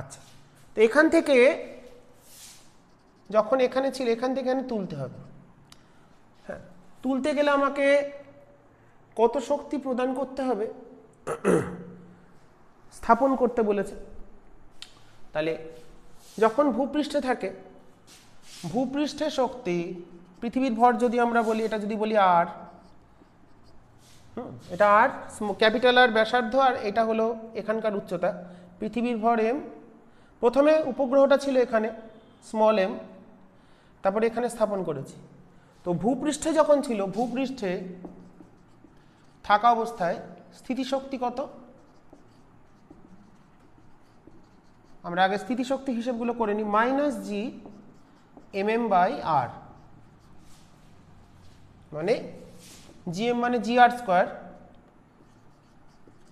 আচ্ছা, তো এখান থেকে যখন এখানে ছিল, এখান থেকে এখানে তুলতে হবে। হ্যাঁ, তুলতে গেলে আমাকে কত শক্তি প্রদান করতে হবে স্থাপন করতে বলেছে। তাহলে যখন ভূপৃষ্ঠে থাকে, ভূপৃষ্ঠের শক্তি, পৃথিবীর ভর যদি আমরা বলি, এটা যদি বলি আর, এটা আর, ক্যাপিটাল আর ব্যাসার্ধ, আর এটা হলো এখানকার উচ্চতা, পৃথিবীর ভর এম। প্রথমে উপগ্রহটা ছিল এখানে স্মল এম, তারপরে এখানে স্থাপন করেছি। তো ভূপৃষ্ঠে যখন ছিল, ভূপৃষ্ঠে থাকা অবস্থায় স্থিতিশক্তি কত? আমরা আগে স্থিতিশক্তি হিসেবগুলো করে নিই। -g mm/r, মানে gm মানে gr²।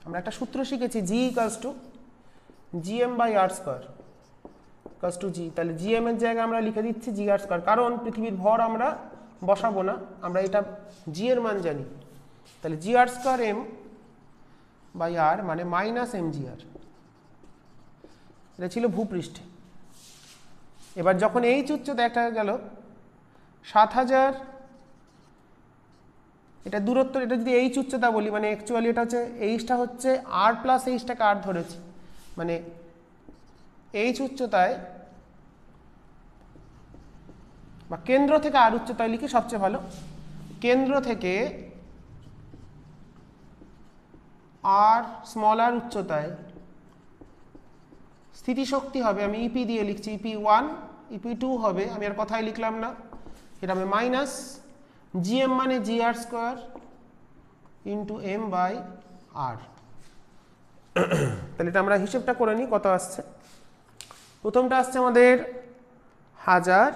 আমরা একটা সূত্র শিখেছি, g = gm/r², = g। তাহলে gm এর জায়গায় আমরা লিখে দিচ্ছি gr², কারণ পৃথিবীর ভর আমরা বসাবো না, আমরা এটা g এর মান জানি। তাহলে gr² m/r মানে -mgr। এটা ছিল ভূপৃষ্ঠে। এবার যখন এইচ উচ্চতা একটা গেল 7000, এটা দূরত্ব, এটা যদি এইচ উচ্চতা বলি, মানে অ্যাকচুয়ালি এটা হচ্ছে এইচটা হচ্ছে আর প্লাস এইচটাকে আর ধরেছি, মানে এইচ উচ্চতায় বা কেন্দ্র থেকে আর উচ্চতায় লিখি সবচেয়ে ভালো। কেন্দ্র থেকে আর স্মল আর উচ্চতায় স্থিতিশক্তি হবে, আমি ইপি দিয়ে লিখছি, EP1, EP2 হবে, আমি আর কথাই লিখলাম না, এটা হবে -gm মানে gr² ইন্টু m/r। তাহলে এটা আমরা হিসেবটা করে নিই কত আসছে। প্রথমটা আসছে আমাদের 1000,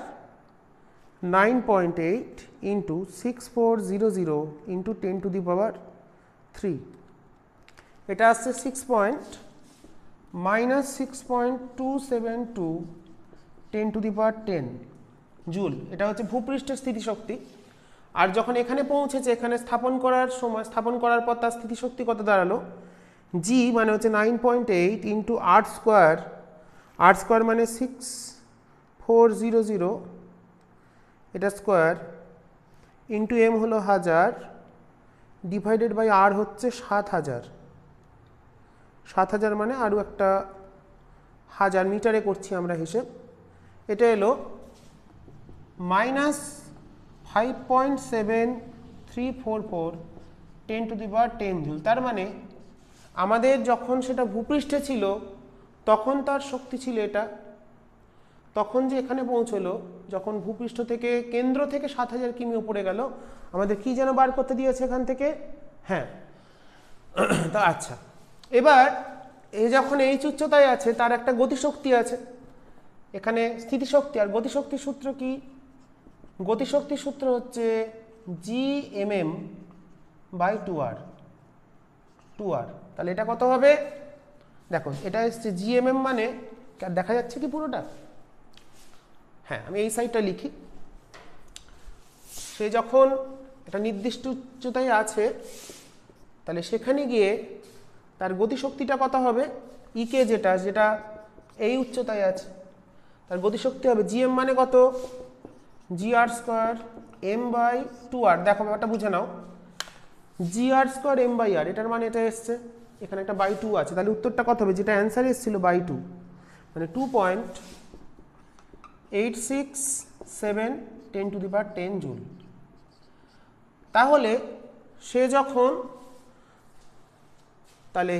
9.8 ইন্টু 6400 ইন্টু 10⁻3, এটা আসছে -6.272 10⁻10 জুল। এটা হচ্ছে ভূপৃষ্ঠের স্থিতিশক্তি। আর যখন এখানে পৌঁছেছে, এখানে স্থাপন করার সময়, স্থাপন করার পর তার স্থিতিশক্তি কত দাঁড়ালো? g মানে হচ্ছে 9.8 ইন্টু r² মানে 6400, এটা স্কোয়ার, ইন্টু m হলো 1000, ডিভাইডেড বাই r হচ্ছে 7000। 7000 মানে আরও একটা 1000, মিটারে করছি আমরা হিসেব। এটা এলো -5.7344 10⁻10 জুল। তার মানে আমাদের যখন সেটা ভূপৃষ্ঠে ছিল, তখন তার শক্তি ছিল এটা, তখন যে এখানে পৌঁছলো, যখন ভূপৃষ্ঠ থেকে, কেন্দ্র থেকে 7000 কিমি উপরে গেল, আমাদের কি যেন বার করতে দিয়েছে এখান থেকে? হ্যাঁ, তা আচ্ছা, এবার এই যখন এইচ উচ্চতায় আছে, তার একটা গতিশক্তি আছে, এখানে স্থিতিশক্তি। আর গতিশক্তির সূত্র কি? গতিশক্তির সূত্র হচ্ছে gmm/2r। তাহলে এটা কত হবে? দেখো, এটা এসছে gmm, মানে দেখা যাচ্ছে কি পুরোটা? হ্যাঁ, আমি এই সাইডটা লিখি। সে যখন একটা নির্দিষ্ট উচ্চতায় আছে, তাহলে সেখানে গিয়ে তার গতিশক্তিটা কত হবে? ইকে যেটা এই উচ্চতায় আছে, তার গতিশক্তি হবে gm মানে কত? gr² m/2r। দেখো ব্যাপারটা বুঝে নাও, gr² m/r, এটার মানে এটা এসছে, এখানে একটা /2 আছে, তাহলে উত্তরটা কত হবে? যেটা অ্যান্সার এসেছিল /2, মানে 2.86 10 জুল। তাহলে সে যখন তাহলে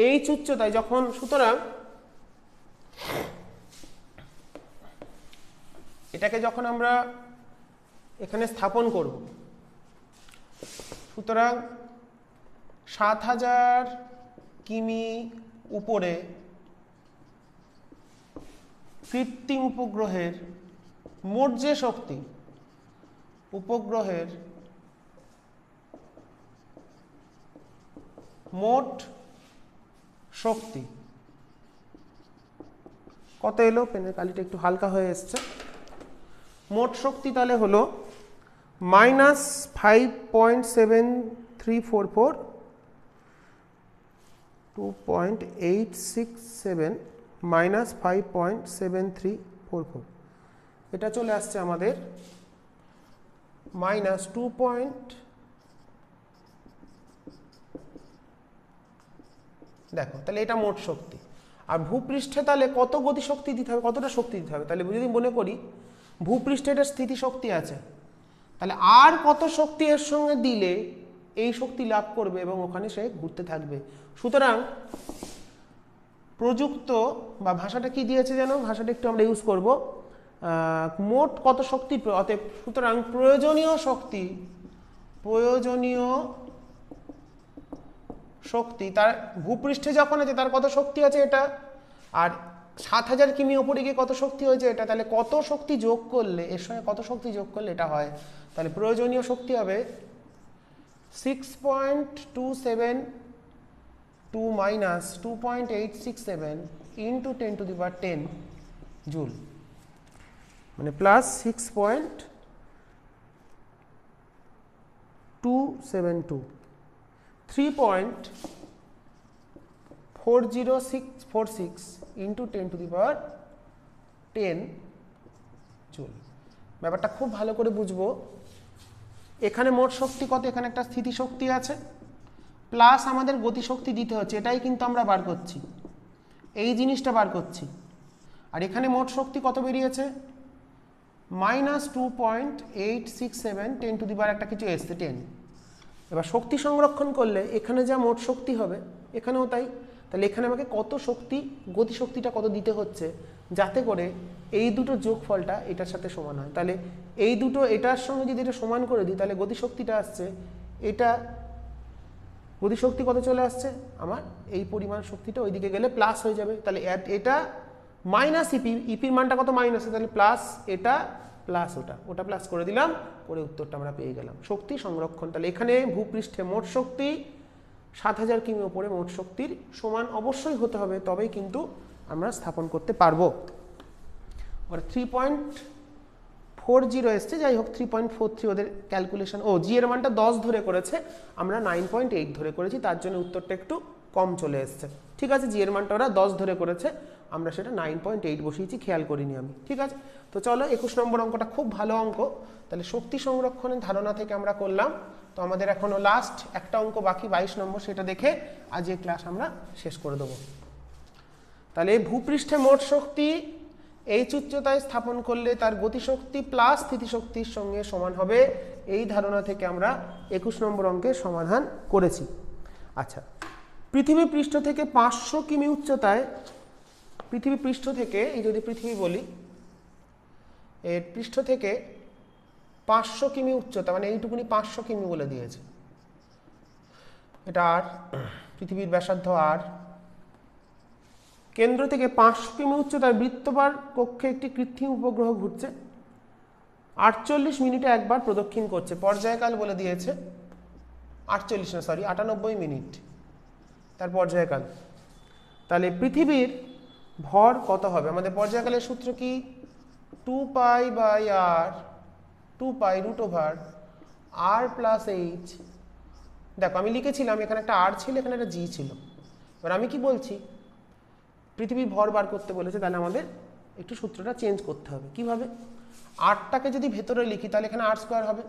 এইচ উচ্চতায় যখন, সুতরাং এটাকে যখন আমরা এখানে স্থাপন করব, সুতরাং 7000 কিমি উপরে কৃত্রিম উপগ্রহের মোট যে শক্তি, উপগ্রহের মোট শক্তি কত এলো? পেনের কালিটা একটু হালকা হয়ে এসছে। মোট শক্তি তাহলে হলো -5.7344 2.867 -5.7344, এটা চলে আসছে আমাদের -2. দেখো তাহলে এটা মোট শক্তি। আর ভূপৃষ্ঠে তাহলে কত গতিশক্তি দিতে হবে, কতটা শক্তি দিতে হবে? তাহলে যদি মনে করি ভূপৃষ্ঠে এটা স্থিতি শক্তি আছে, তাহলে আর কত শক্তি এর সঙ্গে দিলে এই শক্তি লাভ করবে এবং ওখানে সে ঘুরতে থাকবে। সুতরাং প্রযুক্ত বা ভাষাটা কি দিয়েছে যেন, ভাষাটা একটু আমরা ইউজ করব, মোট কত শক্তি, অতএব সুতরাং প্রয়োজনীয় শক্তি তার ভূপৃষ্ঠে যখন আছে তার কত শক্তি আছে এটা, আর 7000 কিমি ওপরে গিয়ে কত শক্তি হয়েছে এটা, তাহলে কত শক্তি যোগ করলে, এর সঙ্গে কত শক্তি যোগ করলে এটা হয়, তাহলে প্রয়োজনীয় শক্তি হবে 6.272 মাইনাস 2.867 ইন্টু 10⁻10 জুল, মানে প্লাস 6.272 3.40646 ইন্টু 10⁻10 জুল। ব্যাপারটা খুব ভালো করে বুঝবো। এখানে মোট শক্তি কত, এখানে একটা স্থিতি শক্তি আছে, প্লাস আমাদের গতিশক্তি দিতে হচ্ছে, এটাই কিন্তু আমরা বার করছি, এই জিনিসটা বার করছি। আর এখানে মোট শক্তি কত বেরিয়েছে, -2.867 10⁻, একটা কিছু এসছে 10। এবার শক্তি সংরক্ষণ করলে এখানে যা মোট শক্তি হবে এখানেও তাই। তাহলে এখানে আমাকে কত শক্তি, গতিশক্তিটা কত দিতে হচ্ছে যাতে করে এই দুটো যোগফলটা এটার সাথে সমান হয়। তাহলে এই দুটো এটার সঙ্গে যদি এটা সমান করে দিই, তাহলে গতিশক্তিটা আসছে, এটা গতিশক্তি কত চলে আসছে আমার, এই পরিমাণ শক্তিটা ওইদিকে গেলে প্লাস হয়ে যাবে। তাহলে এটা মাইনাস ইপি, ইপির মানটা কত মাইনাস, তাহলে প্লাস এটা প্লাস ওটা প্লাস করে দিলাম, করে উত্তরটা আমরা পেয়ে গেলাম। শক্তি সংরক্ষণ, তাহলে এখানে ভূপৃষ্ঠে মোট শক্তি 7000 কিমি ওপরে মোট শক্তির সমান অবশ্যই হতে হবে, তবেই কিন্তু আমরা স্থাপন করতে পারবো। আর 3.40 এসছে, যাই হোক 3.43 ওদের ক্যালকুলেশন, জি এর মানটা 10 ধরে করেছে, আমরা 9.8 ধরে করেছি, তার জন্য উত্তরটা একটু কম চলে এসছে। ঠিক আছে, জি এর মানটা ওরা 10 ধরে করেছে, আমরা সেটা 9.8 বসিয়েছি, খেয়াল করিনি আমি। ঠিক আছে, তো চলো 21 নম্বর অঙ্কটা খুব ভালো অঙ্ক। তাহলে শক্তি সংরক্ষণের ধারণা থেকে আমরা করলাম। তো আমাদের এখনো লাস্ট একটা অঙ্ক বাকি 22 নম্বর, সেটা দেখে আজ এই ক্লাস আমরা শেষ করে দেবো। তাহলে ভূপৃষ্ঠে মোট শক্তি এইচ উচ্চতায় স্থাপন করলে তার গতিশক্তি প্লাস স্থিতিশক্তির সঙ্গে সমান হবে, এই ধারণা থেকে আমরা 21 নম্বর অঙ্কের সমাধান করেছি। আচ্ছা, পৃথিবী পৃষ্ঠ থেকে 500 কিমি উচ্চতায়, পৃথিবী পৃষ্ঠ থেকে, এই যদি পৃথিবী বলি, এর পৃষ্ঠ থেকে 500 কিমি উচ্চতা, মানে এইটুকুনি 500 কিমি বলে দিয়েছে, এটা আর পৃথিবীর ব্যাসার্ধ আর, কেন্দ্র থেকে 500 কিমি উচ্চতায় বৃত্তবার কক্ষে একটি কৃত্রিম উপগ্রহ ঘুরছে, 48 মিনিটে একবার প্রদক্ষিণ করছে। পর্যায়কাল বলে দিয়েছে 98 মিনিট তার পর্যায়কাল। তাহলে পৃথিবীর ভর কত হবে? আমাদের পর্যায়কালের সূত্র কি, 2π/r, 2π√r প্লাস এইচ। দেখো আমি লিখেছিলাম এখানে একটা আর ছিল, এখানে একটা জি ছিল। এবার আমি কি বলছি, পৃথিবীর ভর বার করতে বলেছে, তাহলে আমাদের একটু সূত্রটা চেঞ্জ করতে হবে। কিভাবে? আরটাকে যদি ভেতরে লিখি তাহলে এখানে আর স্কোয়ার হবে।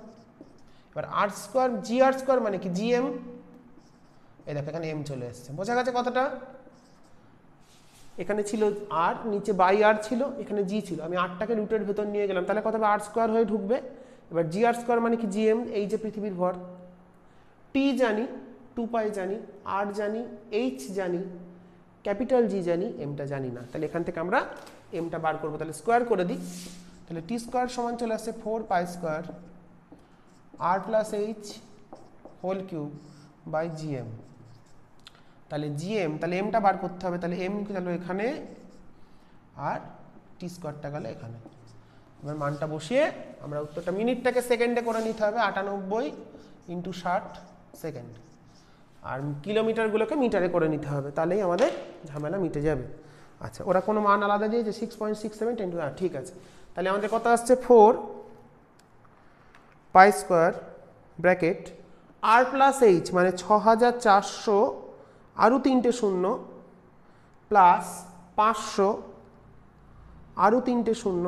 এবার আর স্কোয়ার, জি আর স্কোয়ার মানে কি, জিএম। এই দেখো এখানে এম চলে এসছে, বোঝা গেছে কথাটা? এখানে ছিল আর, নিচে বাই আর ছিল, এখানে জি ছিল, আমি আরটাকে রুটের ভেতর নিয়ে গেলাম, তাহলে কত হবে আর স্কোয়ার হয়ে ঢুকবে। এবার জি আর স্কোয়ার মানে কি জিএম, এই যে পৃথিবীর ভর। টি জানি, 2 পাই জানি, আর জানি, এইচ জানি, ক্যাপিটাল জি জানি, এমটা জানি না, তাহলে এখান থেকে আমরা এমটা বার করবো, তাহলে স্কোয়ার করে দিই, তাহলে টি স্কোয়ার সমান চলে আসছে 4 pi square R plus H whole cube by GM. তাহলে জিএম, তাহলে এমটা বার করতে হবে, তাহলে এম গেল এখানে আর টি স্কোয়ারটা গেল এখানে। এবার মানটা বসিয়ে আমরা উত্তরটা, মিনিটটাকে সেকেন্ডে করে নিতে হবে, 98 × 60 সেকেন্ড, আর কিলোমিটারগুলোকে মিটারে করে নিতে হবে, তাহলেই আমাদের ঝামেলা মিটে যাবে। আচ্ছা, ওরা কোনো মান আলাদা দিয়েছে 6.67 × ঠিক আছে, তাহলে আমাদের কত আসছে 4 পাই স্কোয়ার ব্র্যাকেট আর প্লাস এইচ মানে 6400 আরও 3টে শূন্য প্লাস 500 আরও 3টে শূন্য,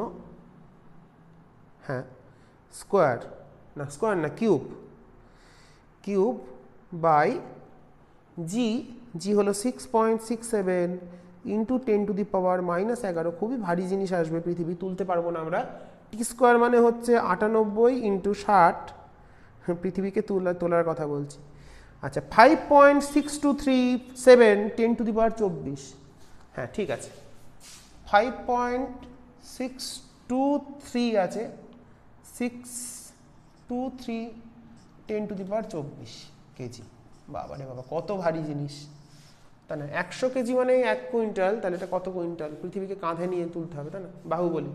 হ্যাঁ স্কোয়ার না কিউব বাই জি হলো 6.67 × 10⁻⁻11, খুবই ভারী জিনিস আসবে, পৃথিবী তুলতে পারবো না আমরা। টি স্কোয়ার মানে হচ্ছে 98 × 60, পৃথিবীকে তোলার কথা বলছি। আচ্ছা, 5.6237 10⁻24, হ্যাঁ ঠিক আছে, 5.623 আছে, 623 10⁻24 কেজি। বাবা রে বাবা, কত ভারী জিনিস, তাই না? 100 কেজি মানে 1 কুইন্টাল, তাহলে এটা কত কুইন্টাল, পৃথিবীকে কাঁধে নিয়ে তুলতে হবে, তাই না? বাহুবলী।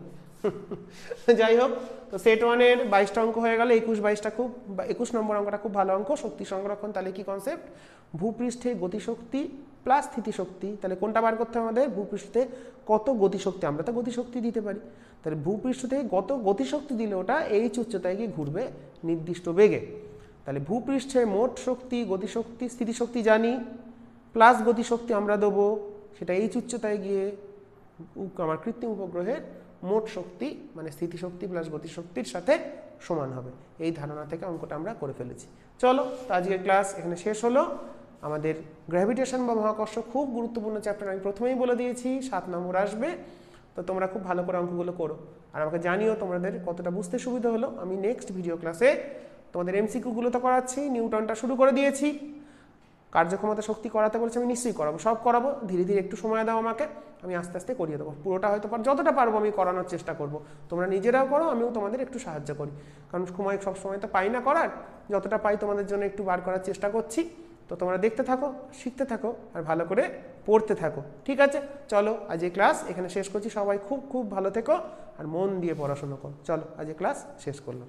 যাই হোক, তো সেট 1-এর 22টা অঙ্ক হয়ে গেল, 21 নম্বর অঙ্কটা খুব ভালো অঙ্ক, শক্তি সংরক্ষণ। তাহলে কি কনসেপ্ট, ভূপৃষ্ঠে গতিশক্তি প্লাস স্থিতিশক্তি, তাহলে কোনটা বার করতে হবে আমাদের, ভূপৃষ্ঠে কত গতিশক্তি, আমরা তো গতিশক্তি দিতে পারি, তাহলে ভূপৃষ্ঠ থেকে কত গতিশক্তি দিলে ওটা এইচ উচ্চতায় গিয়ে ঘুরবে নির্দিষ্ট বেগে। তাহলে ভূপৃষ্ঠে মোট শক্তি, গতিশক্তি, স্থিতিশক্তি জানি, প্লাস গতিশক্তি আমরা দেবো, সেটা এইচ উচ্চতায় গিয়ে আমার কৃত্রিম উপগ্রহের মোট শক্তি মানে স্থিতিশক্তি প্লাস গতিশক্তির সাথে সমান হবে। এই ধারণা থেকে অঙ্কটা আমরা করে ফেলেছি। চলো, তো আজকের ক্লাস এখানে শেষ হলো। আমাদের গ্র্যাভিটেশন বা মহাকর্ষ খুব গুরুত্বপূর্ণ চ্যাপ্টার, আমি প্রথমেই বলে দিয়েছি 7 নম্বর আসবে, তো তোমরা খুব ভালো করে অঙ্কগুলো করো, আর আমাকে জানিও তোমাদের কতটা বুঝতে সুবিধা হলো। আমি নেক্সট ভিডিও ক্লাসে তোমাদের এমসিকিউগুলো তো করাচ্ছি, নিউটনটা শুরু করে দিয়েছি, কার্যক্ষমতা শক্তি করাতে বলছে, আমি নিশ্চয়ই করাবো, সব করাবো, ধীরে ধীরে একটু সময় দাও আমাকে, আমি আস্তে আস্তে করিয়ে দেবো, পুরোটা হয়তো যতটা পারবো আমি করানোর চেষ্টা করব। তোমরা নিজেরাও করো, আমিও তোমাদের একটু সাহায্য করি, কারণ সব সময় তো পাই না করার, যতটা পাই তোমাদের জন্য একটু বার করার চেষ্টা করছি। তো তোমরা দেখতে থাকো, শিখতে থাকো, আর ভালো করে পড়তে থাকো, ঠিক আছে? চলো, আজ এই ক্লাস এখানে শেষ করছি, সবাই খুব খুব ভালো থেকো আর মন দিয়ে পড়াশোনা করো। চলো, আজ এই ক্লাস শেষ করলাম।